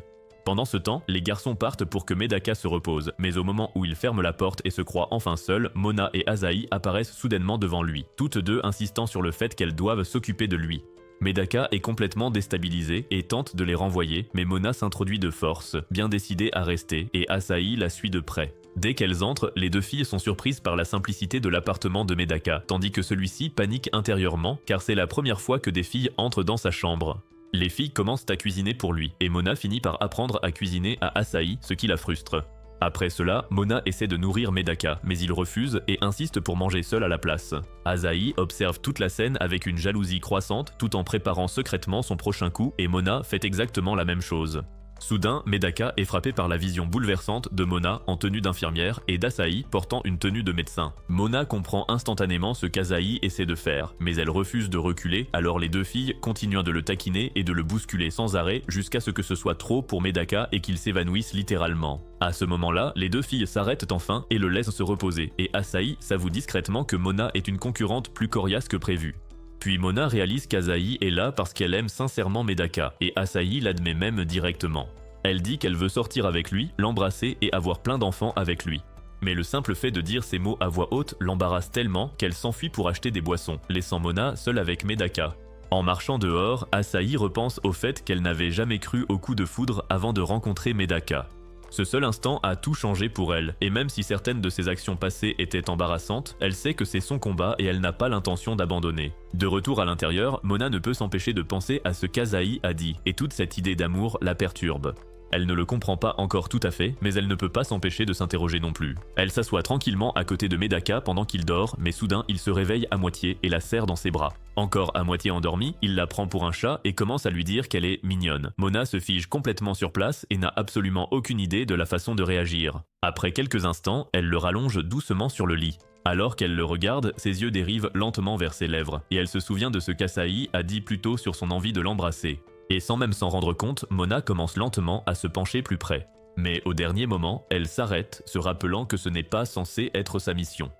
Pendant ce temps, les garçons partent pour que Medaka se repose, mais au moment où il ferme la porte et se croit enfin seul, Mona et Asahi apparaissent soudainement devant lui, toutes deux insistant sur le fait qu'elles doivent s'occuper de lui. Medaka est complètement déstabilisée et tente de les renvoyer, mais Mona s'introduit de force, bien décidée à rester, et Asahi la suit de près. Dès qu'elles entrent, les deux filles sont surprises par la simplicité de l'appartement de Medaka, tandis que celui-ci panique intérieurement, car c'est la première fois que des filles entrent dans sa chambre. Les filles commencent à cuisiner pour lui, et Mona finit par apprendre à cuisiner à Asahi, ce qui la frustre. Après cela, Mona essaie de nourrir Medaka, mais il refuse et insiste pour manger seul à la place. Asahi observe toute la scène avec une jalousie croissante tout en préparant secrètement son prochain coup et Mona fait exactement la même chose. Soudain, Medaka est frappée par la vision bouleversante de Mona en tenue d'infirmière et d'Asahi portant une tenue de médecin. Mona comprend instantanément ce qu'Asahi essaie de faire, mais elle refuse de reculer, alors les deux filles continuent de le taquiner et de le bousculer sans arrêt jusqu'à ce que ce soit trop pour Medaka et qu'il s'évanouisse littéralement. À ce moment-là, les deux filles s'arrêtent enfin et le laissent se reposer, et Asahi s'avoue discrètement que Mona est une concurrente plus coriace que prévu. Puis Mona réalise qu'Asahi est là parce qu'elle aime sincèrement Medaka, et Asahi l'admet même directement. Elle dit qu'elle veut sortir avec lui, l'embrasser et avoir plein d'enfants avec lui. Mais le simple fait de dire ces mots à voix haute l'embarrasse tellement qu'elle s'enfuit pour acheter des boissons, laissant Mona seule avec Medaka. En marchant dehors, Asahi repense au fait qu'elle n'avait jamais cru au coup de foudre avant de rencontrer Medaka. Ce seul instant a tout changé pour elle, et même si certaines de ses actions passées étaient embarrassantes, elle sait que c'est son combat et elle n'a pas l'intention d'abandonner. De retour à l'intérieur, Mona ne peut s'empêcher de penser à ce qu'Asahi a dit, et toute cette idée d'amour la perturbe. Elle ne le comprend pas encore tout à fait, mais elle ne peut pas s'empêcher de s'interroger non plus. Elle s'assoit tranquillement à côté de Medaka pendant qu'il dort, mais soudain il se réveille à moitié et la serre dans ses bras. Encore à moitié endormie, il la prend pour un chat et commence à lui dire qu'elle est mignonne. Mona se fige complètement sur place et n'a absolument aucune idée de la façon de réagir. Après quelques instants, elle le rallonge doucement sur le lit. Alors qu'elle le regarde, ses yeux dérivent lentement vers ses lèvres, et elle se souvient de ce qu'Asahi a dit plus tôt sur son envie de l'embrasser. Et sans même s'en rendre compte, Mona commence lentement à se pencher plus près. Mais au dernier moment, elle s'arrête, se rappelant que ce n'est pas censé être sa mission.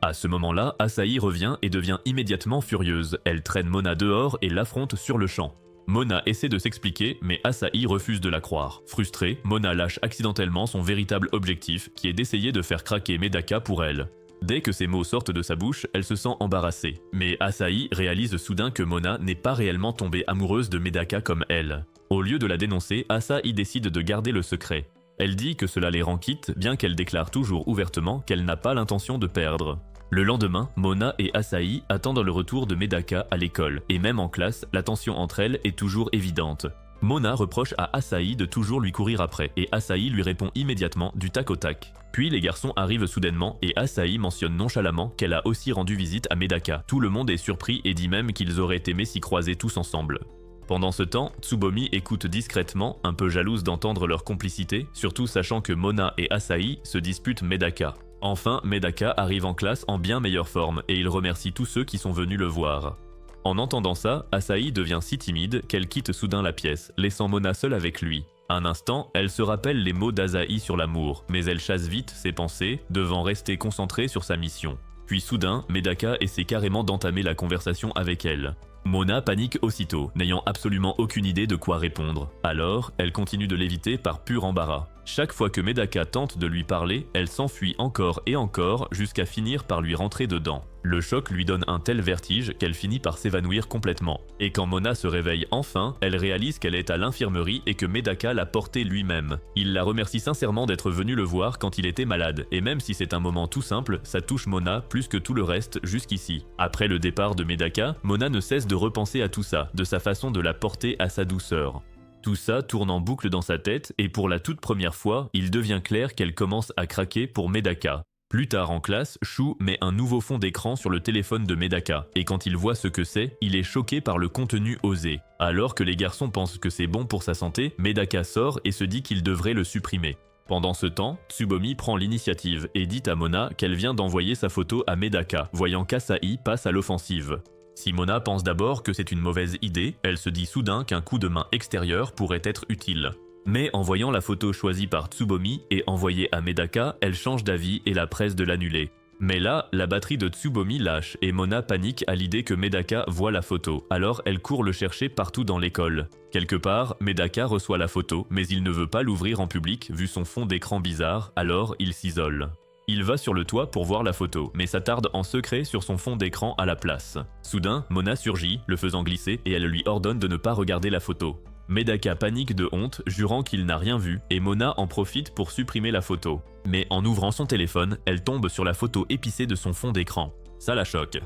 À ce moment-là, Asahi revient et devient immédiatement furieuse. Elle traîne Mona dehors et l'affronte sur le champ. Mona essaie de s'expliquer, mais Asahi refuse de la croire. Frustrée, Mona lâche accidentellement son véritable objectif, qui est d'essayer de faire craquer Medaka pour elle. Dès que ces mots sortent de sa bouche, elle se sent embarrassée. Mais Asahi réalise soudain que Mona n'est pas réellement tombée amoureuse de Medaka comme elle. Au lieu de la dénoncer, Asahi décide de garder le secret. Elle dit que cela les rend quittes, bien qu'elle déclare toujours ouvertement qu'elle n'a pas l'intention de perdre. Le lendemain, Mona et Asahi attendent le retour de Medaka à l'école, et même en classe, la tension entre elles est toujours évidente. Mona reproche à Asahi de toujours lui courir après, et Asahi lui répond immédiatement du tac au tac. Puis les garçons arrivent soudainement et Asahi mentionne nonchalamment qu'elle a aussi rendu visite à Medaka. Tout le monde est surpris et dit même qu'ils auraient aimé s'y croiser tous ensemble. Pendant ce temps, Tsubomi écoute discrètement, un peu jalouse d'entendre leur complicité, surtout sachant que Mona et Asahi se disputent Medaka. Enfin, Medaka arrive en classe en bien meilleure forme et il remercie tous ceux qui sont venus le voir. En entendant ça, Asahi devient si timide qu'elle quitte soudain la pièce, laissant Mona seule avec lui. Un instant, elle se rappelle les mots d'Asahi sur l'amour, mais elle chasse vite ses pensées, devant rester concentrée sur sa mission. Puis soudain, Medaka essaie carrément d'entamer la conversation avec elle. Mona panique aussitôt, n'ayant absolument aucune idée de quoi répondre. Alors, elle continue de l'éviter par pur embarras. Chaque fois que Medaka tente de lui parler, elle s'enfuit encore et encore jusqu'à finir par lui rentrer dedans. Le choc lui donne un tel vertige qu'elle finit par s'évanouir complètement. Et quand Mona se réveille enfin, elle réalise qu'elle est à l'infirmerie et que Medaka l'a portée lui-même. Il la remercie sincèrement d'être venu le voir quand il était malade, et même si c'est un moment tout simple, ça touche Mona plus que tout le reste jusqu'ici. Après le départ de Medaka, Mona ne cesse de repenser à tout ça, de sa façon de la porter à sa douceur. Tout ça tourne en boucle dans sa tête et pour la toute première fois, il devient clair qu'elle commence à craquer pour Medaka. Plus tard en classe, Shu met un nouveau fond d'écran sur le téléphone de Medaka et quand il voit ce que c'est, il est choqué par le contenu osé. Alors que les garçons pensent que c'est bon pour sa santé, Medaka sort et se dit qu'il devrait le supprimer. Pendant ce temps, Tsubomi prend l'initiative et dit à Mona qu'elle vient d'envoyer sa photo à Medaka, voyant qu'Asahi passe à l'offensive. Si Mona pense d'abord que c'est une mauvaise idée, elle se dit soudain qu'un coup de main extérieur pourrait être utile. Mais en voyant la photo choisie par Tsubomi et envoyée à Medaka, elle change d'avis et la presse de l'annuler. Mais là, la batterie de Tsubomi lâche et Mona panique à l'idée que Medaka voit la photo, alors elle court le chercher partout dans l'école. Quelque part, Medaka reçoit la photo, mais il ne veut pas l'ouvrir en public vu son fond d'écran bizarre, alors il s'isole. Il va sur le toit pour voir la photo, mais s'attarde en secret sur son fond d'écran à la place. Soudain, Mona surgit, le faisant glisser, et elle lui ordonne de ne pas regarder la photo. Medaka panique de honte, jurant qu'il n'a rien vu, et Mona en profite pour supprimer la photo. Mais en ouvrant son téléphone, elle tombe sur la photo épicée de son fond d'écran. Ça la choque.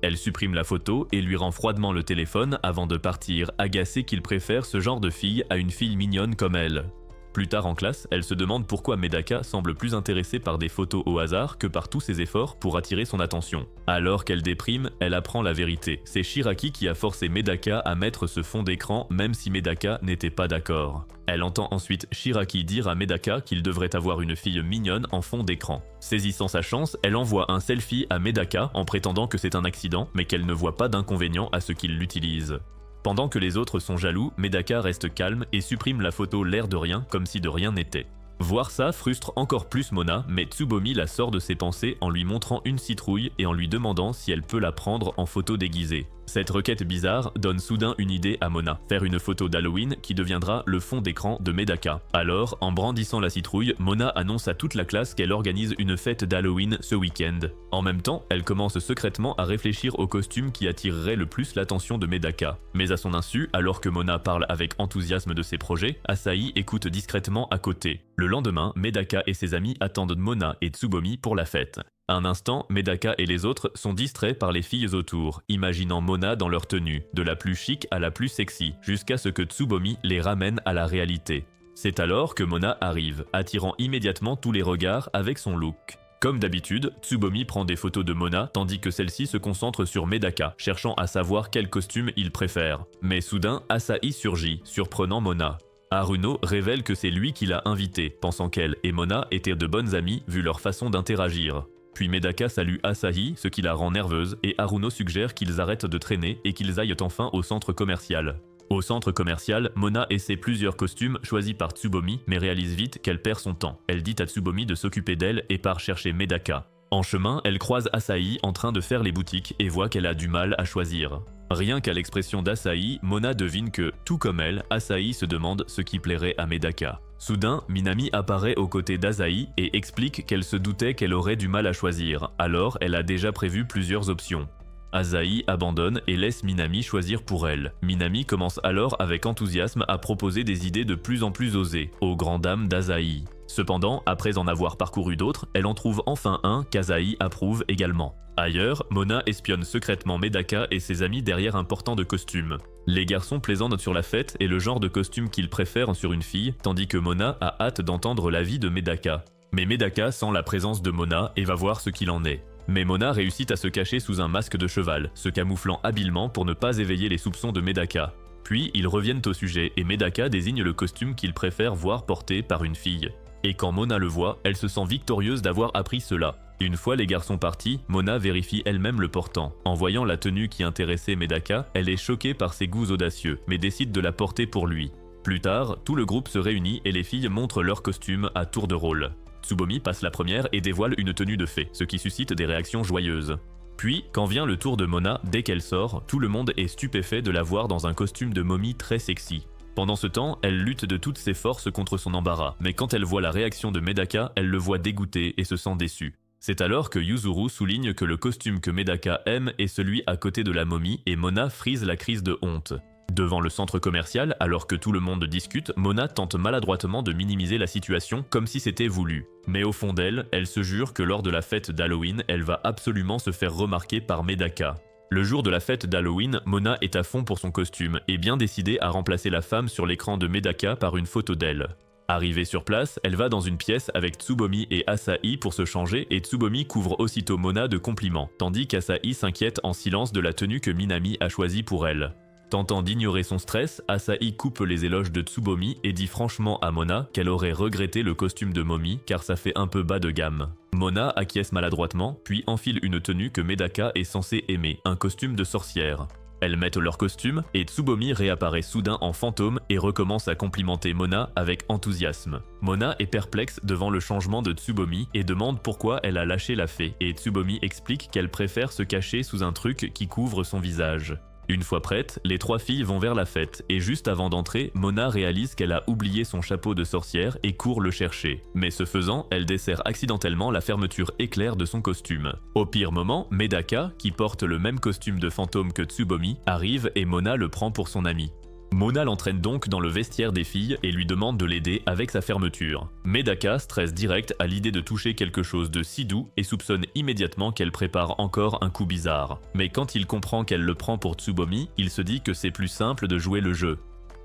Elle supprime la photo et lui rend froidement le téléphone avant de partir, agacée qu'il préfère ce genre de fille à une fille mignonne comme elle. Plus tard en classe, elle se demande pourquoi Medaka semble plus intéressée par des photos au hasard que par tous ses efforts pour attirer son attention. Alors qu'elle déprime, elle apprend la vérité. C'est Shiraki qui a forcé Medaka à mettre ce fond d'écran même si Medaka n'était pas d'accord. Elle entend ensuite Shiraki dire à Medaka qu'il devrait avoir une fille mignonne en fond d'écran. Saisissant sa chance, elle envoie un selfie à Medaka en prétendant que c'est un accident mais qu'elle ne voit pas d'inconvénient à ce qu'il l'utilise. Pendant que les autres sont jaloux, Medaka reste calme et supprime la photo l'air de rien comme si de rien n'était. Voir ça frustre encore plus Mona, mais Tsubomi la sort de ses pensées en lui montrant une citrouille et en lui demandant si elle peut la prendre en photo déguisée. Cette requête bizarre donne soudain une idée à Mona, faire une photo d'Halloween qui deviendra le fond d'écran de Medaka. Alors, en brandissant la citrouille, Mona annonce à toute la classe qu'elle organise une fête d'Halloween ce week-end. En même temps, elle commence secrètement à réfléchir au costume qui attirerait le plus l'attention de Medaka. Mais à son insu, alors que Mona parle avec enthousiasme de ses projets, Asahi écoute discrètement à côté. Le lendemain, Medaka et ses amis attendent Mona et Tsubomi pour la fête. Un instant, Medaka et les autres sont distraits par les filles autour, imaginant Mona dans leur tenue, de la plus chic à la plus sexy, jusqu'à ce que Tsubomi les ramène à la réalité. C'est alors que Mona arrive, attirant immédiatement tous les regards avec son look. Comme d'habitude, Tsubomi prend des photos de Mona tandis que celle-ci se concentre sur Medaka, cherchant à savoir quel costume il préfère. Mais soudain, Asahi surgit, surprenant Mona. Haruno révèle que c'est lui qui l'a invitée, pensant qu'elle et Mona étaient de bonnes amies vu leur façon d'interagir. Puis Medaka salue Asahi, ce qui la rend nerveuse, et Haruno suggère qu'ils arrêtent de traîner et qu'ils aillent enfin au centre commercial. Au centre commercial, Mona essaie plusieurs costumes choisis par Tsubomi, mais réalise vite qu'elle perd son temps. Elle dit à Tsubomi de s'occuper d'elle et part chercher Medaka. En chemin, elle croise Asahi en train de faire les boutiques et voit qu'elle a du mal à choisir. Rien qu'à l'expression d'Asahi, Mona devine que, tout comme elle, Asahi se demande ce qui plairait à Medaka. Soudain, Minami apparaît aux côtés d'Asahi et explique qu'elle se doutait qu'elle aurait du mal à choisir, alors elle a déjà prévu plusieurs options. Asahi abandonne et laisse Minami choisir pour elle. Minami commence alors avec enthousiasme à proposer des idées de plus en plus osées, aux grandes dames d'Asahi. Cependant, après en avoir parcouru d'autres, elle en trouve enfin un qu'Asahi approuve également. Ailleurs, Mona espionne secrètement Medaka et ses amis derrière un portant de costumes. Les garçons plaisantent sur la fête et le genre de costume qu'ils préfèrent sur une fille, tandis que Mona a hâte d'entendre l'avis de Medaka. Mais Medaka sent la présence de Mona et va voir ce qu'il en est. Mais Mona réussit à se cacher sous un masque de cheval, se camouflant habilement pour ne pas éveiller les soupçons de Medaka. Puis ils reviennent au sujet et Medaka désigne le costume qu'il préfère voir porté par une fille. Et quand Mona le voit, elle se sent victorieuse d'avoir appris cela. Une fois les garçons partis, Mona vérifie elle-même le portant. En voyant la tenue qui intéressait Medaka, elle est choquée par ses goûts audacieux, mais décide de la porter pour lui. Plus tard, tout le groupe se réunit et les filles montrent leurs costumes à tour de rôle. Tsubomi passe la première et dévoile une tenue de fée, ce qui suscite des réactions joyeuses. Puis, quand vient le tour de Mona, dès qu'elle sort, tout le monde est stupéfait de la voir dans un costume de momie très sexy. Pendant ce temps, elle lutte de toutes ses forces contre son embarras, mais quand elle voit la réaction de Medaka, elle le voit dégoûté et se sent déçue. C'est alors que Yuzuru souligne que le costume que Medaka aime est celui à côté de la momie et Mona frise la crise de honte. Devant le centre commercial, alors que tout le monde discute, Mona tente maladroitement de minimiser la situation comme si c'était voulu. Mais au fond d'elle, elle se jure que lors de la fête d'Halloween, elle va absolument se faire remarquer par Medaka. Le jour de la fête d'Halloween, Mona est à fond pour son costume et bien décidée à remplacer la femme sur l'écran de Medaka par une photo d'elle. Arrivée sur place, elle va dans une pièce avec Tsubomi et Asahi pour se changer et Tsubomi couvre aussitôt Mona de compliments, tandis qu'Asahi s'inquiète en silence de la tenue que Minami a choisie pour elle. Tentant d'ignorer son stress, Asahi coupe les éloges de Tsubomi et dit franchement à Mona qu'elle aurait regretté le costume de momie car ça fait un peu bas de gamme. Mona acquiesce maladroitement, puis enfile une tenue que Medaka est censée aimer, un costume de sorcière. Elles mettent leur costume et Tsubomi réapparaît soudain en fantôme et recommence à complimenter Mona avec enthousiasme. Mona est perplexe devant le changement de Tsubomi et demande pourquoi elle a lâché la fée et Tsubomi explique qu'elle préfère se cacher sous un truc qui couvre son visage. Une fois prête, les trois filles vont vers la fête et juste avant d'entrer, Mona réalise qu'elle a oublié son chapeau de sorcière et court le chercher. Mais ce faisant, elle dessert accidentellement la fermeture éclair de son costume. Au pire moment, Medaka, qui porte le même costume de fantôme que Tsubomi, arrive et Mona le prend pour son amie. Mona l'entraîne donc dans le vestiaire des filles et lui demande de l'aider avec sa fermeture. Medaka stresse direct à l'idée de toucher quelque chose de si doux et soupçonne immédiatement qu'elle prépare encore un coup bizarre. Mais quand il comprend qu'elle le prend pour Tsubomi, il se dit que c'est plus simple de jouer le jeu.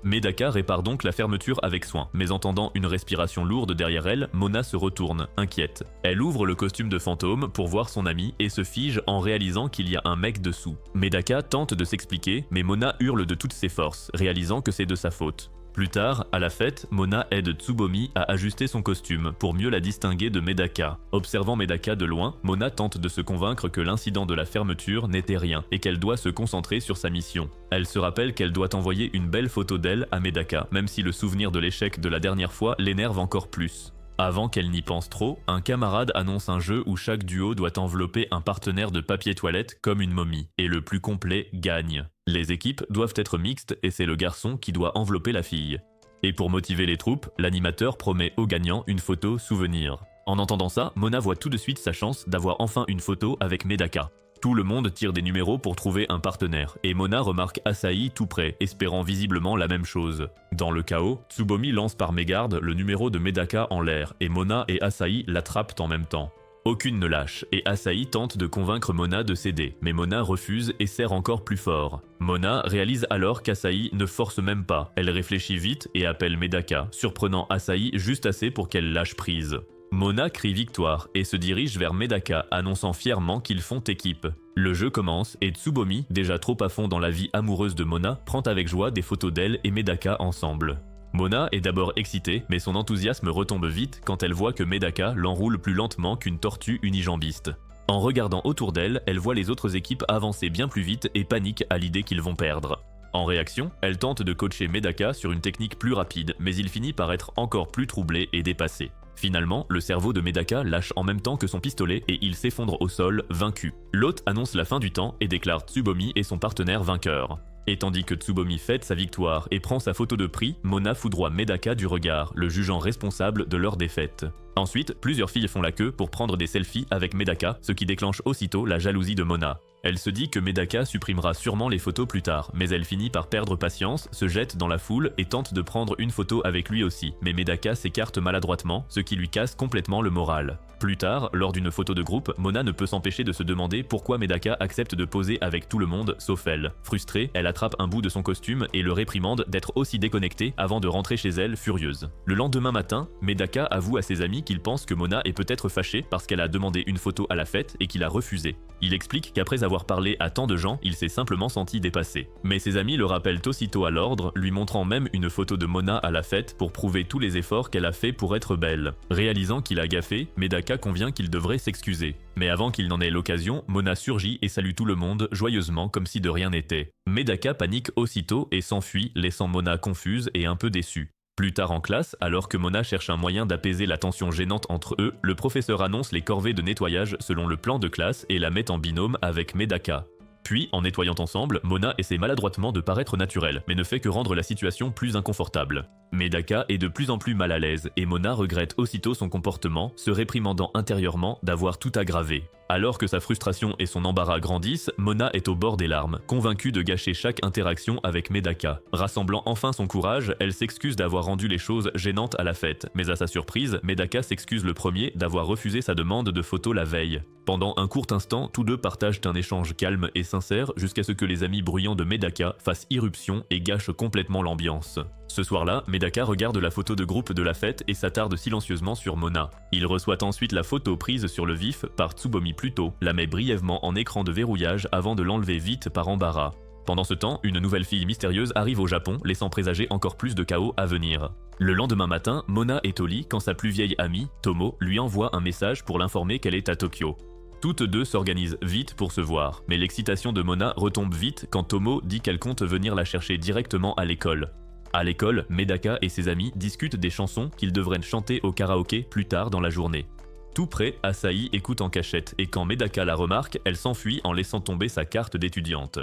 Medaka répare donc la fermeture avec soin, mais entendant une respiration lourde derrière elle, Mona se retourne, inquiète. Elle ouvre le costume de fantôme pour voir son ami et se fige en réalisant qu'il y a un mec dessous. Medaka tente de s'expliquer, mais Mona hurle de toutes ses forces, réalisant que c'est de sa faute. Plus tard, à la fête, Mona aide Tsubomi à ajuster son costume pour mieux la distinguer de Medaka. Observant Medaka de loin, Mona tente de se convaincre que l'incident de la fermeture n'était rien et qu'elle doit se concentrer sur sa mission. Elle se rappelle qu'elle doit envoyer une belle photo d'elle à Medaka, même si le souvenir de l'échec de la dernière fois l'énerve encore plus. Avant qu'elle n'y pense trop, un camarade annonce un jeu où chaque duo doit envelopper un partenaire de papier toilette comme une momie, et le plus complet gagne. Les équipes doivent être mixtes et c'est le garçon qui doit envelopper la fille. Et pour motiver les troupes, l'animateur promet aux gagnants une photo souvenir. En entendant ça, Mona voit tout de suite sa chance d'avoir enfin une photo avec Medaka. Tout le monde tire des numéros pour trouver un partenaire, et Mona remarque Asahi tout près, espérant visiblement la même chose. Dans le chaos, Tsubomi lance par mégarde le numéro de Medaka en l'air, et Mona et Asahi l'attrapent en même temps. Aucune ne lâche, et Asahi tente de convaincre Mona de céder, mais Mona refuse et serre encore plus fort. Mona réalise alors qu'Asahi ne force même pas, elle réfléchit vite et appelle Medaka, surprenant Asahi juste assez pour qu'elle lâche prise. Mona crie victoire et se dirige vers Medaka, annonçant fièrement qu'ils font équipe. Le jeu commence et Tsubomi, déjà trop à fond dans la vie amoureuse de Mona, prend avec joie des photos d'elle et Medaka ensemble. Mona est d'abord excitée, mais son enthousiasme retombe vite quand elle voit que Medaka l'enroule plus lentement qu'une tortue unijambiste. En regardant autour d'elle, elle voit les autres équipes avancer bien plus vite et panique à l'idée qu'ils vont perdre. En réaction, elle tente de coacher Medaka sur une technique plus rapide, mais il finit par être encore plus troublé et dépassé. Finalement, le cerveau de Medaka lâche en même temps que son pistolet et il s'effondre au sol, vaincu. L'hôte annonce la fin du temps et déclare Tsubomi et son partenaire vainqueurs. Et tandis que Tsubomi fête sa victoire et prend sa photo de prix, Mona foudroie Medaka du regard, le jugeant responsable de leur défaite. Ensuite, plusieurs filles font la queue pour prendre des selfies avec Medaka, ce qui déclenche aussitôt la jalousie de Mona. Elle se dit que Medaka supprimera sûrement les photos plus tard, mais elle finit par perdre patience, se jette dans la foule et tente de prendre une photo avec lui aussi, mais Medaka s'écarte maladroitement, ce qui lui casse complètement le moral. Plus tard, lors d'une photo de groupe, Mona ne peut s'empêcher de se demander pourquoi Medaka accepte de poser avec tout le monde, sauf elle. Frustrée, elle attrape un bout de son costume et le réprimande d'être aussi déconnectée avant de rentrer chez elle, furieuse. Le lendemain matin, Medaka avoue à ses amis qu'il pense que Mona est peut-être fâchée parce qu'elle a demandé une photo à la fête et qu'il a refusé. Il explique qu'après avoir parlé à tant de gens, il s'est simplement senti dépassé. Mais ses amis le rappellent aussitôt à l'ordre, lui montrant même une photo de Mona à la fête pour prouver tous les efforts qu'elle a fait pour être belle. Réalisant qu'il a gaffé, Medaka convient qu'il devrait s'excuser. Mais avant qu'il n'en ait l'occasion, Mona surgit et salue tout le monde joyeusement comme si de rien n'était. Medaka panique aussitôt et s'enfuit, laissant Mona confuse et un peu déçue. Plus tard en classe, alors que Mona cherche un moyen d'apaiser la tension gênante entre eux, le professeur annonce les corvées de nettoyage selon le plan de classe et la met en binôme avec Medaka. Puis, en nettoyant ensemble, Mona essaie maladroitement de paraître naturelle, mais ne fait que rendre la situation plus inconfortable. Medaka est de plus en plus mal à l'aise, et Mona regrette aussitôt son comportement, se réprimandant intérieurement d'avoir tout aggravé. Alors que sa frustration et son embarras grandissent, Mona est au bord des larmes, convaincue de gâcher chaque interaction avec Medaka. Rassemblant enfin son courage, elle s'excuse d'avoir rendu les choses gênantes à la fête, mais à sa surprise, Medaka s'excuse le premier d'avoir refusé sa demande de photo la veille. Pendant un court instant, tous deux partagent un échange calme et sincère jusqu'à ce que les amis bruyants de Medaka fassent irruption et gâchent complètement l'ambiance. Ce soir-là, Medaka regarde la photo de groupe de la fête et s'attarde silencieusement sur Mona. Il reçoit ensuite la photo prise sur le vif par Tsubomi plus tôt, la met brièvement en écran de verrouillage avant de l'enlever vite par embarras. Pendant ce temps, une nouvelle fille mystérieuse arrive au Japon, laissant présager encore plus de chaos à venir. Le lendemain matin, Mona est au lit quand sa plus vieille amie, Tomo, lui envoie un message pour l'informer qu'elle est à Tokyo. Toutes deux s'organisent vite pour se voir, mais l'excitation de Mona retombe vite quand Tomo dit qu'elle compte venir la chercher directement à l'école. À l'école, Medaka et ses amis discutent des chansons qu'ils devraient chanter au karaoké plus tard dans la journée. Tout près, Asahi écoute en cachette et quand Medaka la remarque, elle s'enfuit en laissant tomber sa carte d'étudiante.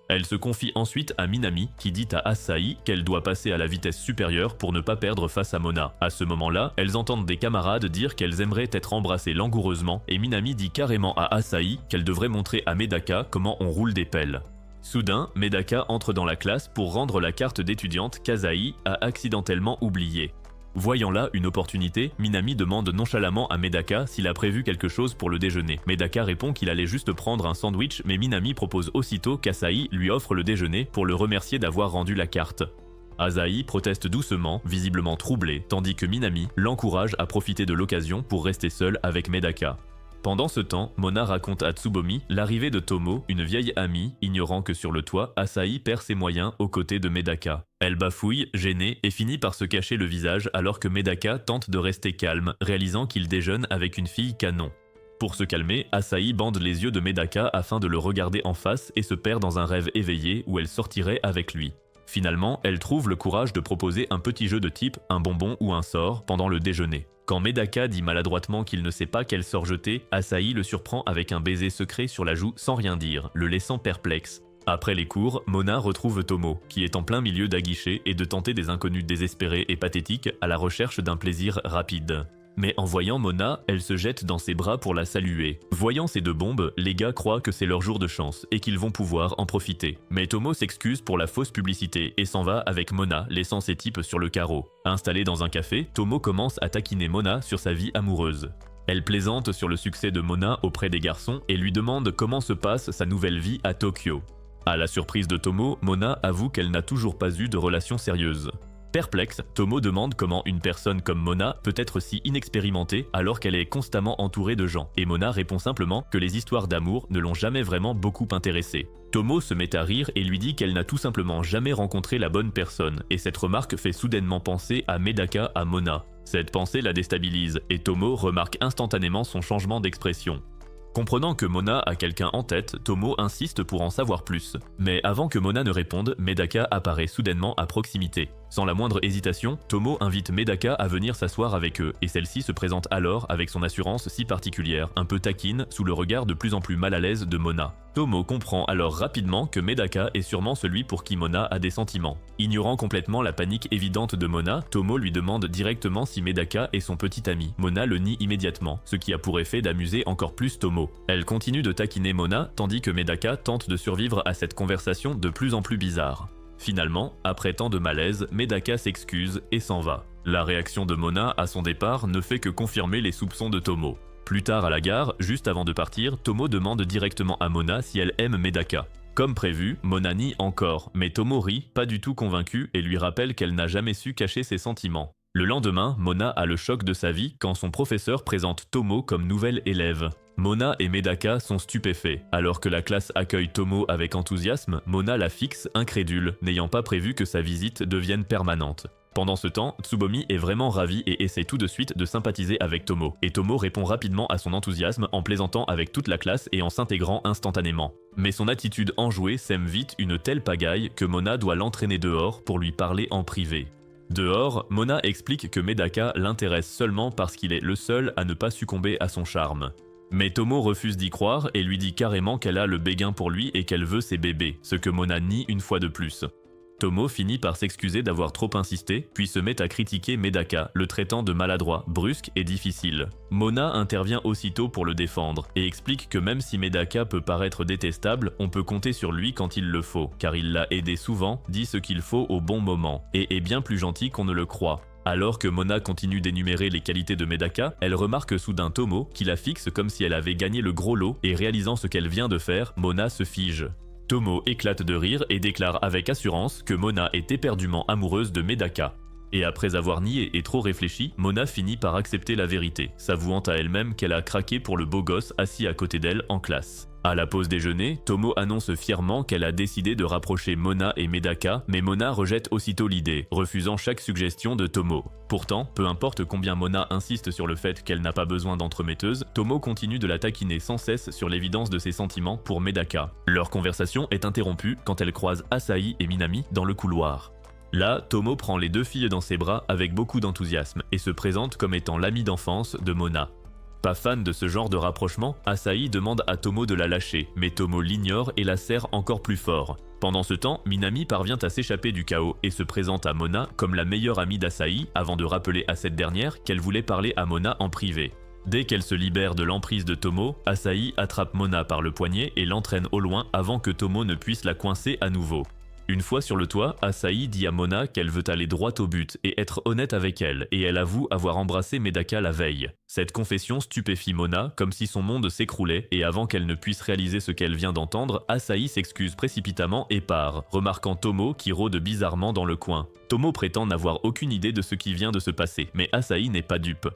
Elle se confie ensuite à Minami qui dit à Asahi qu'elle doit passer à la vitesse supérieure pour ne pas perdre face à Mona. À ce moment-là, elles entendent des camarades dire qu'elles aimeraient être embrassées langoureusement et Minami dit carrément à Asahi qu'elle devrait montrer à Medaka comment on roule des pelles. Soudain, Medaka entre dans la classe pour rendre la carte d'étudiante qu'Asahi a accidentellement oubliée. Voyant là une opportunité, Minami demande nonchalamment à Medaka s'il a prévu quelque chose pour le déjeuner. Medaka répond qu'il allait juste prendre un sandwich, mais Minami propose aussitôt qu'Asahi lui offre le déjeuner pour le remercier d'avoir rendu la carte. Asahi proteste doucement, visiblement troublé, tandis que Minami l'encourage à profiter de l'occasion pour rester seule avec Medaka. Pendant ce temps, Mona raconte à Tsubomi l'arrivée de Tomo, une vieille amie, ignorant que sur le toit, Asahi perd ses moyens aux côtés de Medaka. Elle bafouille, gênée, et finit par se cacher le visage alors que Medaka tente de rester calme, réalisant qu'il déjeune avec une fille canon. Pour se calmer, Asahi bande les yeux de Medaka afin de le regarder en face et se perd dans un rêve éveillé où elle sortirait avec lui. Finalement, elle trouve le courage de proposer un petit jeu de type un bonbon ou un sort pendant le déjeuner. Quand Medaka dit maladroitement qu'il ne sait pas quel sort jeter, Asahi le surprend avec un baiser secret sur la joue sans rien dire, le laissant perplexe. Après les cours, Mona retrouve Tomo, qui est en plein milieu d'aguicher et de tenter des inconnus désespérés et pathétiques à la recherche d'un plaisir rapide. Mais en voyant Mona, elle se jette dans ses bras pour la saluer. Voyant ces deux bombes, les gars croient que c'est leur jour de chance et qu'ils vont pouvoir en profiter. Mais Tomo s'excuse pour la fausse publicité et s'en va avec Mona, laissant ses types sur le carreau. Installé dans un café, Tomo commence à taquiner Mona sur sa vie amoureuse. Elle plaisante sur le succès de Mona auprès des garçons et lui demande comment se passe sa nouvelle vie à Tokyo. À la surprise de Tomo, Mona avoue qu'elle n'a toujours pas eu de relation sérieuse. Perplexe, Tomo demande comment une personne comme Mona peut être si inexpérimentée alors qu'elle est constamment entourée de gens, et Mona répond simplement que les histoires d'amour ne l'ont jamais vraiment beaucoup intéressée. Tomo se met à rire et lui dit qu'elle n'a tout simplement jamais rencontré la bonne personne, et cette remarque fait soudainement penser à Medaka à Mona. Cette pensée la déstabilise, et Tomo remarque instantanément son changement d'expression. Comprenant que Mona a quelqu'un en tête, Tomo insiste pour en savoir plus. Mais avant que Mona ne réponde, Medaka apparaît soudainement à proximité. Sans la moindre hésitation, Tomo invite Medaka à venir s'asseoir avec eux, et celle-ci se présente alors avec son assurance si particulière, un peu taquine, sous le regard de plus en plus mal à l'aise de Mona. Tomo comprend alors rapidement que Medaka est sûrement celui pour qui Mona a des sentiments. Ignorant complètement la panique évidente de Mona, Tomo lui demande directement si Medaka est son petit ami. Mona le nie immédiatement, ce qui a pour effet d'amuser encore plus Tomo. Elle continue de taquiner Mona, tandis que Medaka tente de survivre à cette conversation de plus en plus bizarre. Finalement, après tant de malaise, Medaka s'excuse et s'en va. La réaction de Mona à son départ ne fait que confirmer les soupçons de Tomo. Plus tard à la gare, juste avant de partir, Tomo demande directement à Mona si elle aime Medaka. Comme prévu, Mona nie encore, mais Tomo rit, pas du tout convaincue, et lui rappelle qu'elle n'a jamais su cacher ses sentiments. Le lendemain, Mona a le choc de sa vie quand son professeur présente Tomo comme nouvelle élève. Mona et Medaka sont stupéfaits. Alors que la classe accueille Tomo avec enthousiasme, Mona la fixe incrédule, n'ayant pas prévu que sa visite devienne permanente. Pendant ce temps, Tsubomi est vraiment ravi et essaie tout de suite de sympathiser avec Tomo. Et Tomo répond rapidement à son enthousiasme en plaisantant avec toute la classe et en s'intégrant instantanément. Mais son attitude enjouée sème vite une telle pagaille que Mona doit l'entraîner dehors pour lui parler en privé. Dehors, Mona explique que Medaka l'intéresse seulement parce qu'il est le seul à ne pas succomber à son charme. Mais Tomo refuse d'y croire et lui dit carrément qu'elle a le béguin pour lui et qu'elle veut ses bébés, ce que Mona nie une fois de plus. Tomo finit par s'excuser d'avoir trop insisté, puis se met à critiquer Medaka, le traitant de maladroit, brusque et difficile. Mona intervient aussitôt pour le défendre, et explique que même si Medaka peut paraître détestable, on peut compter sur lui quand il le faut, car il l'a aidé souvent, dit ce qu'il faut au bon moment, et est bien plus gentil qu'on ne le croit. Alors que Mona continue d'énumérer les qualités de Medaka, elle remarque soudain Tomo, qui la fixe comme si elle avait gagné le gros lot, et réalisant ce qu'elle vient de faire, Mona se fige. Tomo éclate de rire et déclare avec assurance que Mona est éperdument amoureuse de Medaka. Et après avoir nié et trop réfléchi, Mona finit par accepter la vérité, s'avouant à elle-même qu'elle a craqué pour le beau gosse assis à côté d'elle en classe. À la pause déjeuner, Tomo annonce fièrement qu'elle a décidé de rapprocher Mona et Medaka, mais Mona rejette aussitôt l'idée, refusant chaque suggestion de Tomo. Pourtant, peu importe combien Mona insiste sur le fait qu'elle n'a pas besoin d'entremetteuse, Tomo continue de la taquiner sans cesse sur l'évidence de ses sentiments pour Medaka. Leur conversation est interrompue quand elle croise Asahi et Minami dans le couloir. Là, Tomo prend les deux filles dans ses bras avec beaucoup d'enthousiasme et se présente comme étant l'amie d'enfance de Mona. Pas fan de ce genre de rapprochement, Asahi demande à Tomo de la lâcher, mais Tomo l'ignore et la serre encore plus fort. Pendant ce temps, Minami parvient à s'échapper du chaos et se présente à Mona comme la meilleure amie d'Asahi avant de rappeler à cette dernière qu'elle voulait parler à Mona en privé. Dès qu'elle se libère de l'emprise de Tomo, Asahi attrape Mona par le poignet et l'entraîne au loin avant que Tomo ne puisse la coincer à nouveau. Une fois sur le toit, Asahi dit à Mona qu'elle veut aller droit au but et être honnête avec elle, et elle avoue avoir embrassé Medaka la veille. Cette confession stupéfie Mona, comme si son monde s'écroulait, et avant qu'elle ne puisse réaliser ce qu'elle vient d'entendre, Asahi s'excuse précipitamment et part, remarquant Tomo qui rôde bizarrement dans le coin. Tomo prétend n'avoir aucune idée de ce qui vient de se passer, mais Asahi n'est pas dupe.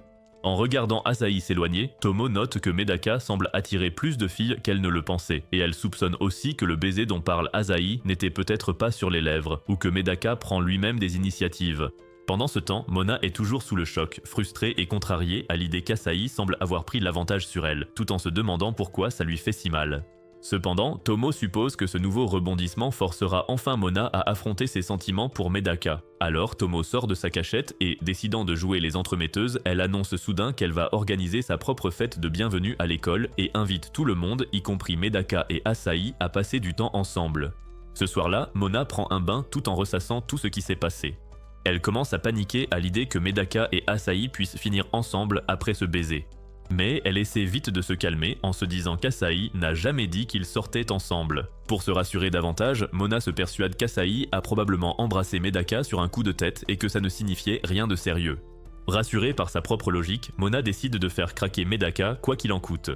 En regardant Asahi s'éloigner, Tomo note que Medaka semble attirer plus de filles qu'elle ne le pensait, et elle soupçonne aussi que le baiser dont parle Asahi n'était peut-être pas sur les lèvres, ou que Medaka prend lui-même des initiatives. Pendant ce temps, Mona est toujours sous le choc, frustrée et contrariée à l'idée qu'Asahi semble avoir pris l'avantage sur elle, tout en se demandant pourquoi ça lui fait si mal. Cependant, Tomo suppose que ce nouveau rebondissement forcera enfin Mona à affronter ses sentiments pour Medaka. Alors Tomo sort de sa cachette et, décidant de jouer les entremetteuses, elle annonce soudain qu'elle va organiser sa propre fête de bienvenue à l'école et invite tout le monde, y compris Medaka et Asahi, à passer du temps ensemble. Ce soir-là, Mona prend un bain tout en ressassant tout ce qui s'est passé. Elle commence à paniquer à l'idée que Medaka et Asahi puissent finir ensemble après ce baiser. Mais elle essaie vite de se calmer en se disant qu'Asahi n'a jamais dit qu'ils sortaient ensemble. Pour se rassurer davantage, Mona se persuade qu'Asahi a probablement embrassé Medaka sur un coup de tête et que ça ne signifiait rien de sérieux. Rassurée par sa propre logique, Mona décide de faire craquer Medaka quoi qu'il en coûte.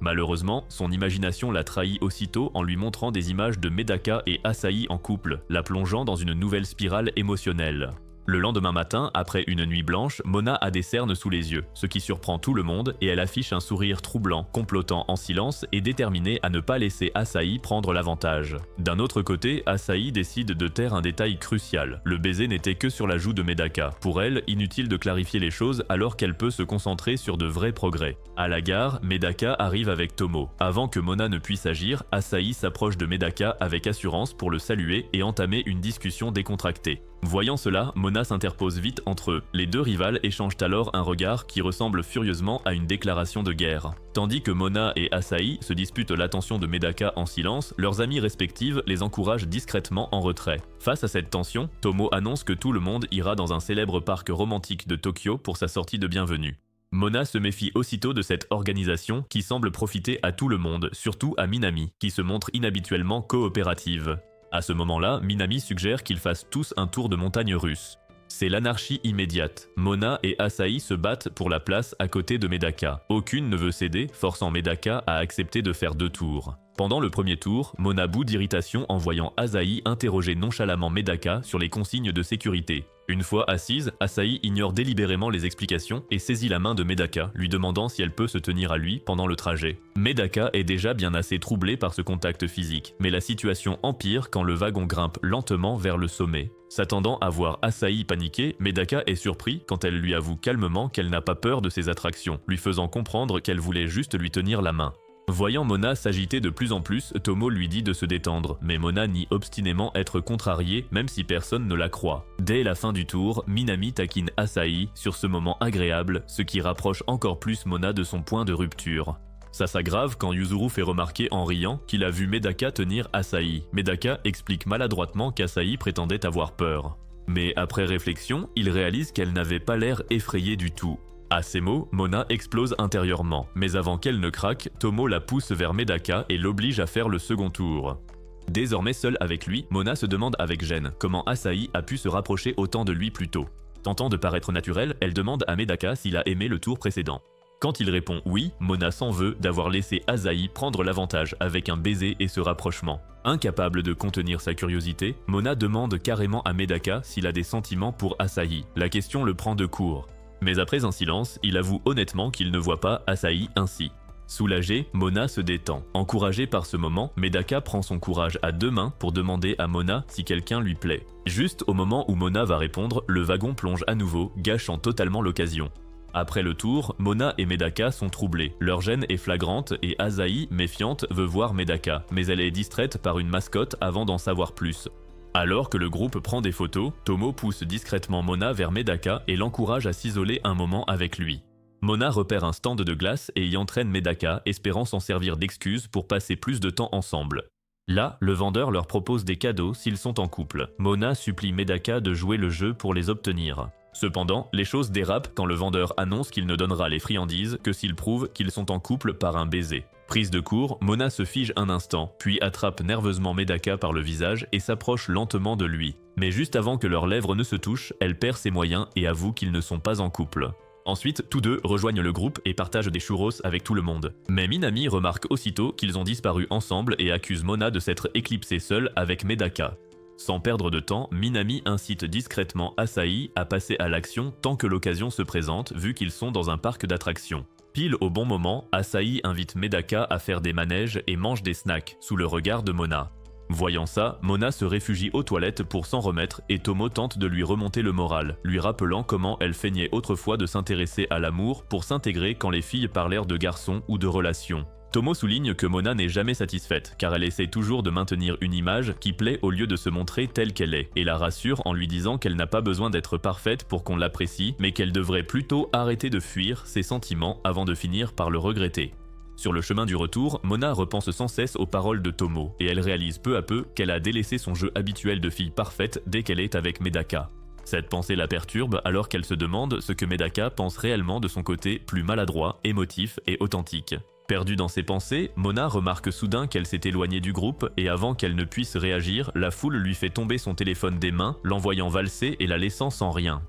Malheureusement, son imagination la trahit aussitôt en lui montrant des images de Medaka et Asahi en couple, la plongeant dans une nouvelle spirale émotionnelle. Le lendemain matin, après une nuit blanche, Mona a des cernes sous les yeux, ce qui surprend tout le monde et elle affiche un sourire troublant, complotant en silence et déterminée à ne pas laisser Asahi prendre l'avantage. D'un autre côté, Asahi décide de taire un détail crucial. Le baiser n'était que sur la joue de Medaka. Pour elle, inutile de clarifier les choses alors qu'elle peut se concentrer sur de vrais progrès. À la gare, Medaka arrive avec Tomo. Avant que Mona ne puisse agir, Asahi s'approche de Medaka avec assurance pour le saluer et entamer une discussion décontractée. Voyant cela, Mona s'interpose vite entre eux. Les deux rivales échangent alors un regard qui ressemble furieusement à une déclaration de guerre. Tandis que Mona et Asahi se disputent l'attention de Medaka en silence, leurs amies respectives les encouragent discrètement en retrait. Face à cette tension, Tomo annonce que tout le monde ira dans un célèbre parc romantique de Tokyo pour sa sortie de bienvenue. Mona se méfie aussitôt de cette organisation qui semble profiter à tout le monde, surtout à Minami, qui se montre inhabituellement coopérative. À ce moment-là, Minami suggère qu'ils fassent tous un tour de montagne russe. C'est l'anarchie immédiate. Mona et Asahi se battent pour la place à côté de Medaka. Aucune ne veut céder, forçant Medaka à accepter de faire 2 tours. Pendant le premier tour, Mona bout d'irritation en voyant Asahi interroger nonchalamment Medaka sur les consignes de sécurité. Une fois assise, Asahi ignore délibérément les explications et saisit la main de Medaka, lui demandant si elle peut se tenir à lui pendant le trajet. Medaka est déjà bien assez troublée par ce contact physique, mais la situation empire quand le wagon grimpe lentement vers le sommet. S'attendant à voir Asahi paniquer, Medaka est surpris quand elle lui avoue calmement qu'elle n'a pas peur de ces attractions, lui faisant comprendre qu'elle voulait juste lui tenir la main. Voyant Mona s'agiter de plus en plus, Tomo lui dit de se détendre, mais Mona nie obstinément être contrariée même si personne ne la croit. Dès la fin du tour, Minami taquine Asahi sur ce moment agréable, ce qui rapproche encore plus Mona de son point de rupture. Ça s'aggrave quand Yuzuru fait remarquer en riant qu'il a vu Medaka tenir Asahi. Medaka explique maladroitement qu'Asahi prétendait avoir peur. Mais après réflexion, il réalise qu'elle n'avait pas l'air effrayée du tout. À ces mots, Mona explose intérieurement, mais avant qu'elle ne craque, Tomo la pousse vers Medaka et l'oblige à faire le second tour. Désormais seule avec lui, Mona se demande avec gêne comment Asahi a pu se rapprocher autant de lui plus tôt. Tentant de paraître naturelle, elle demande à Medaka s'il a aimé le tour précédent. Quand il répond oui, Mona s'en veut d'avoir laissé Asahi prendre l'avantage avec un baiser et ce rapprochement. Incapable de contenir sa curiosité, Mona demande carrément à Medaka s'il a des sentiments pour Asahi. La question le prend de court. Mais après un silence, il avoue honnêtement qu'il ne voit pas Asahi ainsi. Soulagée, Mona se détend. Encouragée par ce moment, Medaka prend son courage à deux mains pour demander à Mona si quelqu'un lui plaît. Juste au moment où Mona va répondre, le wagon plonge à nouveau, gâchant totalement l'occasion. Après le tour, Mona et Medaka sont troublées. Leur gêne est flagrante et Asahi, méfiante, veut voir Medaka, mais elle est distraite par une mascotte avant d'en savoir plus. Alors que le groupe prend des photos, Tomo pousse discrètement Mona vers Medaka et l'encourage à s'isoler un moment avec lui. Mona repère un stand de glace et y entraîne Medaka, espérant s'en servir d'excuse pour passer plus de temps ensemble. Là, le vendeur leur propose des cadeaux s'ils sont en couple. Mona supplie Medaka de jouer le jeu pour les obtenir. Cependant, les choses dérapent quand le vendeur annonce qu'il ne donnera les friandises que s'ils prouvent qu'ils sont en couple par un baiser. Prise de court, Mona se fige un instant, puis attrape nerveusement Medaka par le visage et s'approche lentement de lui. Mais juste avant que leurs lèvres ne se touchent, elle perd ses moyens et avoue qu'ils ne sont pas en couple. Ensuite, tous deux rejoignent le groupe et partagent des churros avec tout le monde. Mais Minami remarque aussitôt qu'ils ont disparu ensemble et accuse Mona de s'être éclipsée seule avec Medaka. Sans perdre de temps, Minami incite discrètement Asahi à passer à l'action tant que l'occasion se présente vu qu'ils sont dans un parc d'attractions. Pile au bon moment, Asahi invite Medaka à faire des manèges et mange des snacks, sous le regard de Mona. Voyant ça, Mona se réfugie aux toilettes pour s'en remettre et Tomo tente de lui remonter le moral, lui rappelant comment elle feignait autrefois de s'intéresser à l'amour pour s'intégrer quand les filles parlèrent de garçons ou de relations. Tomo souligne que Mona n'est jamais satisfaite, car elle essaie toujours de maintenir une image qui plaît au lieu de se montrer telle qu'elle est, et la rassure en lui disant qu'elle n'a pas besoin d'être parfaite pour qu'on l'apprécie, mais qu'elle devrait plutôt arrêter de fuir ses sentiments avant de finir par le regretter. Sur le chemin du retour, Mona repense sans cesse aux paroles de Tomo, et elle réalise peu à peu qu'elle a délaissé son jeu habituel de fille parfaite dès qu'elle est avec Medaka. Cette pensée la perturbe alors qu'elle se demande ce que Medaka pense réellement de son côté plus maladroit, émotif et authentique. Perdue dans ses pensées, Mona remarque soudain qu'elle s'est éloignée du groupe et avant qu'elle ne puisse réagir, la foule lui fait tomber son téléphone des mains, l'envoyant valser et la laissant sans rien.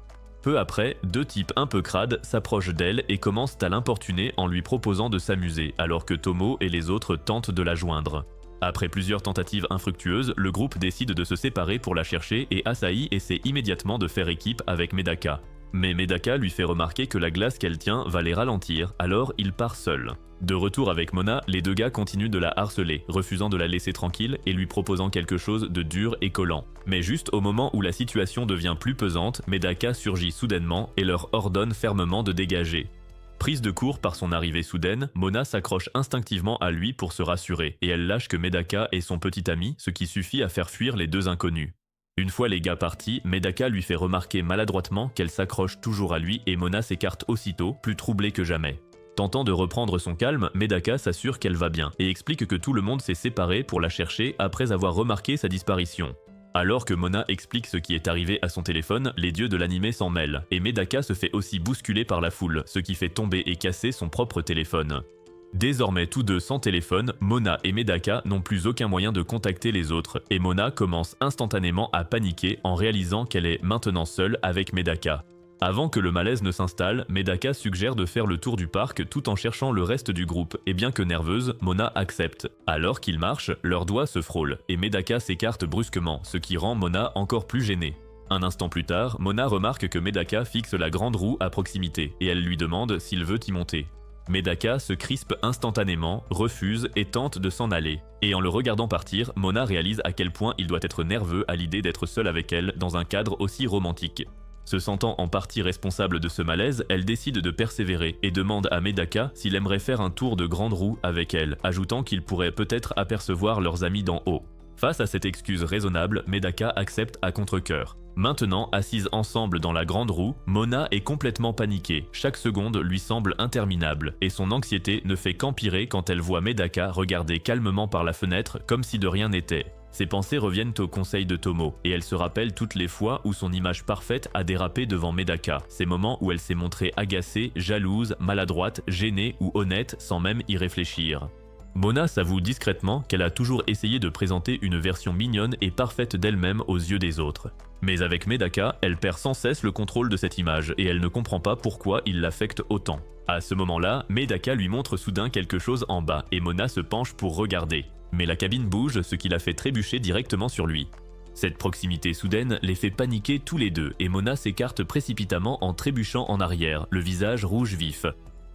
Peu après, deux types un peu crades s'approchent d'elle et commencent à l'importuner en lui proposant de s'amuser, alors que Tomo et les autres tentent de la joindre. Après plusieurs tentatives infructueuses, le groupe décide de se séparer pour la chercher et Asahi essaie immédiatement de faire équipe avec Medaka. Mais Medaka lui fait remarquer que la glace qu'elle tient va les ralentir, alors il part seul. De retour avec Mona, les deux gars continuent de la harceler, refusant de la laisser tranquille et lui proposant quelque chose de dur et collant. Mais juste au moment où la situation devient plus pesante, Medaka surgit soudainement et leur ordonne fermement de dégager. Prise de court par son arrivée soudaine, Mona s'accroche instinctivement à lui pour se rassurer, et elle lâche que Medaka est son petit ami, ce qui suffit à faire fuir les deux inconnus. Une fois les gars partis, Medaka lui fait remarquer maladroitement qu'elle s'accroche toujours à lui et Mona s'écarte aussitôt, plus troublée que jamais. Tentant de reprendre son calme, Medaka s'assure qu'elle va bien et explique que tout le monde s'est séparé pour la chercher après avoir remarqué sa disparition. Alors que Mona explique ce qui est arrivé à son téléphone, les dieux de l'anime s'en mêlent, et Medaka se fait aussi bousculer par la foule, ce qui fait tomber et casser son propre téléphone. Désormais tous deux sans téléphone, Mona et Medaka n'ont plus aucun moyen de contacter les autres, et Mona commence instantanément à paniquer en réalisant qu'elle est maintenant seule avec Medaka. Avant que le malaise ne s'installe, Medaka suggère de faire le tour du parc tout en cherchant le reste du groupe, et bien que nerveuse, Mona accepte. Alors qu'ils marchent, leurs doigts se frôlent, et Medaka s'écarte brusquement, ce qui rend Mona encore plus gênée. Un instant plus tard, Mona remarque que Medaka fixe la grande roue à proximité, et elle lui demande s'il veut y monter. Medaka se crispe instantanément, refuse et tente de s'en aller. Et en le regardant partir, Mona réalise à quel point il doit être nerveux à l'idée d'être seul avec elle dans un cadre aussi romantique. Se sentant en partie responsable de ce malaise, elle décide de persévérer et demande à Medaka s'il aimerait faire un tour de grande roue avec elle, ajoutant qu'il pourrait peut-être apercevoir leurs amis d'en haut. Face à cette excuse raisonnable, Medaka accepte à contre-cœur. Maintenant, assises ensemble dans la grande roue, Mona est complètement paniquée. Chaque seconde lui semble interminable et son anxiété ne fait qu'empirer quand elle voit Medaka regarder calmement par la fenêtre comme si de rien n'était. Ses pensées reviennent au conseil de Tomo et elle se rappelle toutes les fois où son image parfaite a dérapé devant Medaka, ces moments où elle s'est montrée agacée, jalouse, maladroite, gênée ou honnête sans même y réfléchir. Mona s'avoue discrètement qu'elle a toujours essayé de présenter une version mignonne et parfaite d'elle-même aux yeux des autres. Mais avec Medaka, elle perd sans cesse le contrôle de cette image et elle ne comprend pas pourquoi il l'affecte autant. À ce moment-là, Medaka lui montre soudain quelque chose en bas et Mona se penche pour regarder. Mais la cabine bouge, ce qui la fait trébucher directement sur lui. Cette proximité soudaine les fait paniquer tous les deux et Mona s'écarte précipitamment en trébuchant en arrière, le visage rouge vif.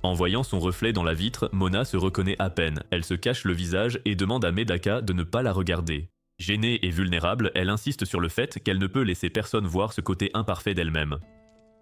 En voyant son reflet dans la vitre, Mona se reconnaît à peine. Elle se cache le visage et demande à Medaka de ne pas la regarder. Gênée et vulnérable, elle insiste sur le fait qu'elle ne peut laisser personne voir ce côté imparfait d'elle-même.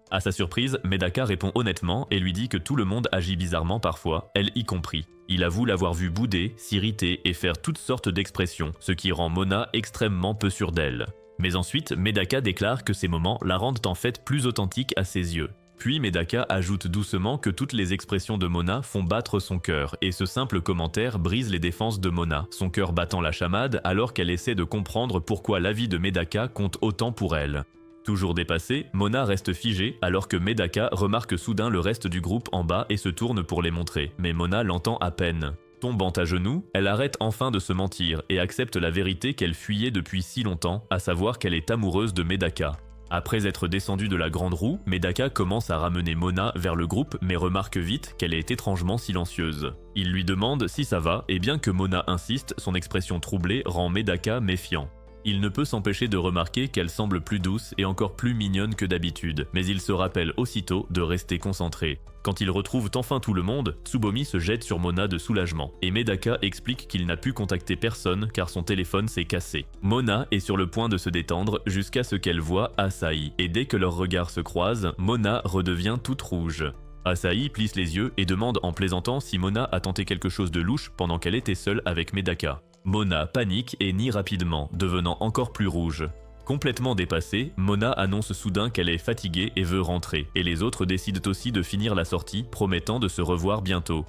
À sa surprise, Medaka répond honnêtement et lui dit que tout le monde agit bizarrement parfois, elle y compris. Il avoue l'avoir vue bouder, s'irriter et faire toutes sortes d'expressions, ce qui rend Mona extrêmement peu sûre d'elle. Mais ensuite, Medaka déclare que ces moments la rendent en fait plus authentique à ses yeux. Puis Medaka ajoute doucement que toutes les expressions de Mona font battre son cœur, et ce simple commentaire brise les défenses de Mona, son cœur battant la chamade alors qu'elle essaie de comprendre pourquoi l'avis de Medaka compte autant pour elle. Toujours dépassée, Mona reste figée alors que Medaka remarque soudain le reste du groupe en bas et se tourne pour les montrer, mais Mona l'entend à peine. Tombant à genoux, elle arrête enfin de se mentir et accepte la vérité qu'elle fuyait depuis si longtemps, à savoir qu'elle est amoureuse de Medaka. Après être descendue de la grande roue, Medaka commence à ramener Mona vers le groupe mais remarque vite qu'elle est étrangement silencieuse. Il lui demande si ça va et bien que Mona insiste, son expression troublée rend Medaka méfiant. Il ne peut s'empêcher de remarquer qu'elle semble plus douce et encore plus mignonne que d'habitude, mais il se rappelle aussitôt de rester concentré. Quand ils retrouvent enfin tout le monde, Tsubomi se jette sur Mona de soulagement, et Medaka explique qu'il n'a pu contacter personne car son téléphone s'est cassé. Mona est sur le point de se détendre jusqu'à ce qu'elle voie Asahi, et dès que leurs regards se croisent, Mona redevient toute rouge. Asahi plisse les yeux et demande en plaisantant si Mona a tenté quelque chose de louche pendant qu'elle était seule avec Medaka. Mona panique et nie rapidement, devenant encore plus rouge. Complètement dépassée, Mona annonce soudain qu'elle est fatiguée et veut rentrer, et les autres décident aussi de finir la sortie, promettant de se revoir bientôt.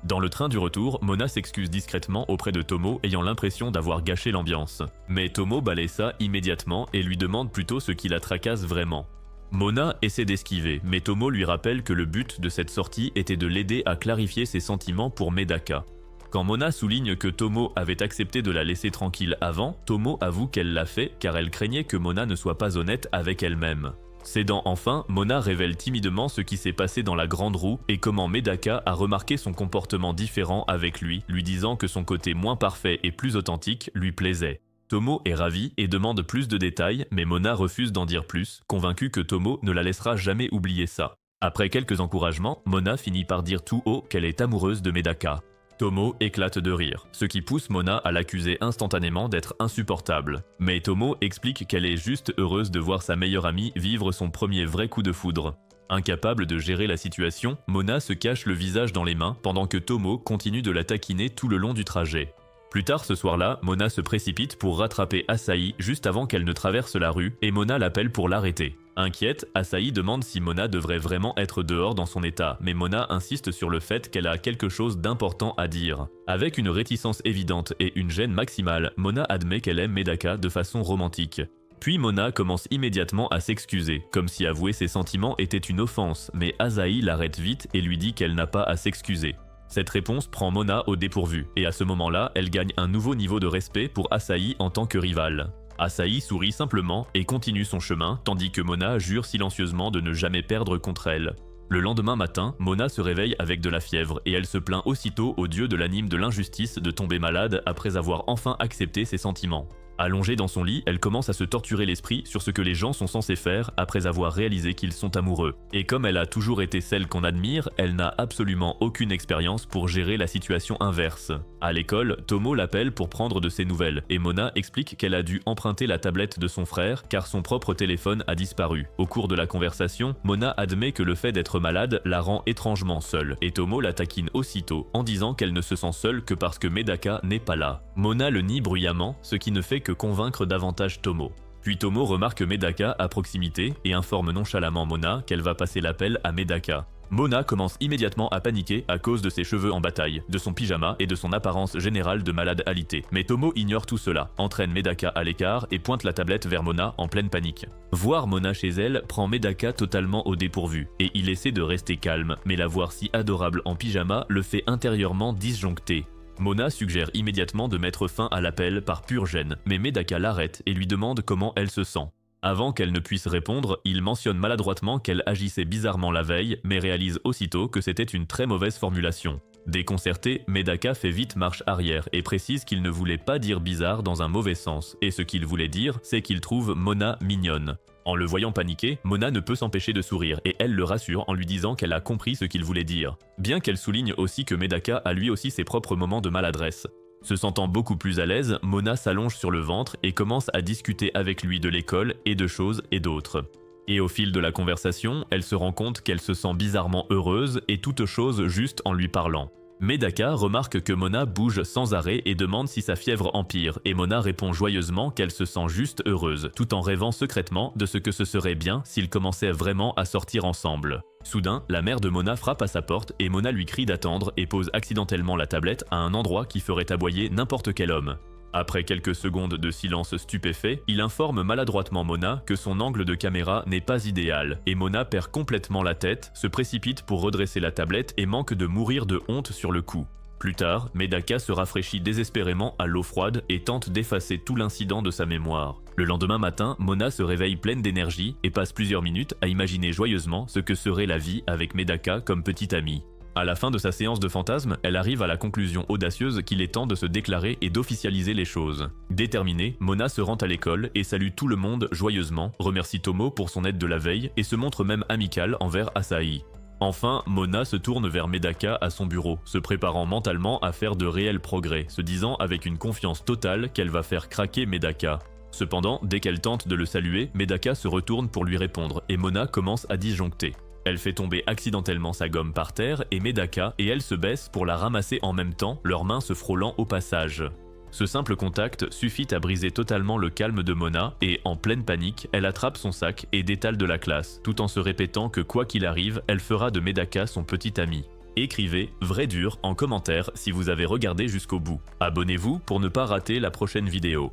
Dans le train du retour, Mona s'excuse discrètement auprès de Tomo, ayant l'impression d'avoir gâché l'ambiance. Mais Tomo balaie ça immédiatement et lui demande plutôt ce qui la tracasse vraiment. Mona essaie d'esquiver, mais Tomo lui rappelle que le but de cette sortie était de l'aider à clarifier ses sentiments pour Medaka. Quand Mona souligne que Tomo avait accepté de la laisser tranquille avant, Tomo avoue qu'elle l'a fait car elle craignait que Mona ne soit pas honnête avec elle-même. Cédant enfin, Mona révèle timidement ce qui s'est passé dans la grande roue et comment Medaka a remarqué son comportement différent avec lui disant que son côté moins parfait et plus authentique lui plaisait. Tomo est ravi et demande plus de détails, mais Mona refuse d'en dire plus, convaincue que Tomo ne la laissera jamais oublier ça. Après quelques encouragements, Mona finit par dire tout haut qu'elle est amoureuse de Medaka. Tomo éclate de rire, ce qui pousse Mona à l'accuser instantanément d'être insupportable. Mais Tomo explique qu'elle est juste heureuse de voir sa meilleure amie vivre son premier vrai coup de foudre. Incapable de gérer la situation, Mona se cache le visage dans les mains pendant que Tomo continue de la taquiner tout le long du trajet. Plus tard ce soir-là, Mona se précipite pour rattraper Asahi juste avant qu'elle ne traverse la rue et Mona l'appelle pour l'arrêter. Inquiète, Asahi demande si Mona devrait vraiment être dehors dans son état, mais Mona insiste sur le fait qu'elle a quelque chose d'important à dire. Avec une réticence évidente et une gêne maximale, Mona admet qu'elle aime Medaka de façon romantique. Puis Mona commence immédiatement à s'excuser, comme si avouer ses sentiments était une offense, mais Asahi l'arrête vite et lui dit qu'elle n'a pas à s'excuser. Cette réponse prend Mona au dépourvu, et à ce moment-là, elle gagne un nouveau niveau de respect pour Asahi en tant que rivale. Asahi sourit simplement et continue son chemin, tandis que Mona jure silencieusement de ne jamais perdre contre elle. Le lendemain matin, Mona se réveille avec de la fièvre et elle se plaint aussitôt au dieu de l'anime de l'injustice de tomber malade après avoir enfin accepté ses sentiments. Allongée dans son lit, elle commence à se torturer l'esprit sur ce que les gens sont censés faire après avoir réalisé qu'ils sont amoureux. Et comme elle a toujours été celle qu'on admire, elle n'a absolument aucune expérience pour gérer la situation inverse. À l'école, Tomo l'appelle pour prendre de ses nouvelles, et Mona explique qu'elle a dû emprunter la tablette de son frère car son propre téléphone a disparu. Au cours de la conversation, Mona admet que le fait d'être malade la rend étrangement seule, et Tomo la taquine aussitôt en disant qu'elle ne se sent seule que parce que Medaka n'est pas là. Mona le nie bruyamment, ce qui ne fait que convaincre davantage Tomo. Puis Tomo remarque Medaka à proximité et informe nonchalamment Mona qu'elle va passer l'appel à Medaka. Mona commence immédiatement à paniquer à cause de ses cheveux en bataille, de son pyjama et de son apparence générale de malade alité. Mais Tomo ignore tout cela, entraîne Medaka à l'écart et pointe la tablette vers Mona en pleine panique. Voir Mona chez elle prend Medaka totalement au dépourvu, et il essaie de rester calme, mais la voir si adorable en pyjama le fait intérieurement disjoncter. Mona suggère immédiatement de mettre fin à l'appel par pure gêne, mais Medaka l'arrête et lui demande comment elle se sent. Avant qu'elle ne puisse répondre, il mentionne maladroitement qu'elle agissait bizarrement la veille, mais réalise aussitôt que c'était une très mauvaise formulation. Déconcerté, Medaka fait vite marche arrière et précise qu'il ne voulait pas dire bizarre dans un mauvais sens, et ce qu'il voulait dire, c'est qu'il trouve Mona mignonne. En le voyant paniquer, Mona ne peut s'empêcher de sourire et elle le rassure en lui disant qu'elle a compris ce qu'il voulait dire. Bien qu'elle souligne aussi que Medaka a lui aussi ses propres moments de maladresse. Se sentant beaucoup plus à l'aise, Mona s'allonge sur le ventre et commence à discuter avec lui de l'école et de choses et d'autres. Et au fil de la conversation, elle se rend compte qu'elle se sent bizarrement heureuse et toute chose juste en lui parlant. Medaka remarque que Mona bouge sans arrêt et demande si sa fièvre empire, et Mona répond joyeusement qu'elle se sent juste heureuse, tout en rêvant secrètement de ce que ce serait bien s'ils commençaient vraiment à sortir ensemble. Soudain, la mère de Mona frappe à sa porte et Mona lui crie d'attendre et pose accidentellement la tablette à un endroit qui ferait aboyer n'importe quel homme. Après quelques secondes de silence stupéfait, il informe maladroitement Mona que son angle de caméra n'est pas idéal, et Mona perd complètement la tête, se précipite pour redresser la tablette et manque de mourir de honte sur le coup. Plus tard, Medaka se rafraîchit désespérément à l'eau froide et tente d'effacer tout l'incident de sa mémoire. Le lendemain matin, Mona se réveille pleine d'énergie et passe plusieurs minutes à imaginer joyeusement ce que serait la vie avec Medaka comme petite amie. À la fin de sa séance de fantasmes, elle arrive à la conclusion audacieuse qu'il est temps de se déclarer et d'officialiser les choses. Déterminée, Mona se rend à l'école et salue tout le monde joyeusement, remercie Tomo pour son aide de la veille et se montre même amicale envers Asahi. Enfin, Mona se tourne vers Medaka à son bureau, se préparant mentalement à faire de réels progrès, se disant avec une confiance totale qu'elle va faire craquer Medaka. Cependant, dès qu'elle tente de le saluer, Medaka se retourne pour lui répondre et Mona commence à disjoncter. Elle fait tomber accidentellement sa gomme par terre et Medaka et elle se baissent pour la ramasser en même temps, leurs mains se frôlant au passage. Ce simple contact suffit à briser totalement le calme de Mona et, en pleine panique, elle attrape son sac et détale de la classe, tout en se répétant que quoi qu'il arrive, elle fera de Medaka son petit ami. Écrivez « vrai dur » en commentaire si vous avez regardé jusqu'au bout. Abonnez-vous pour ne pas rater la prochaine vidéo.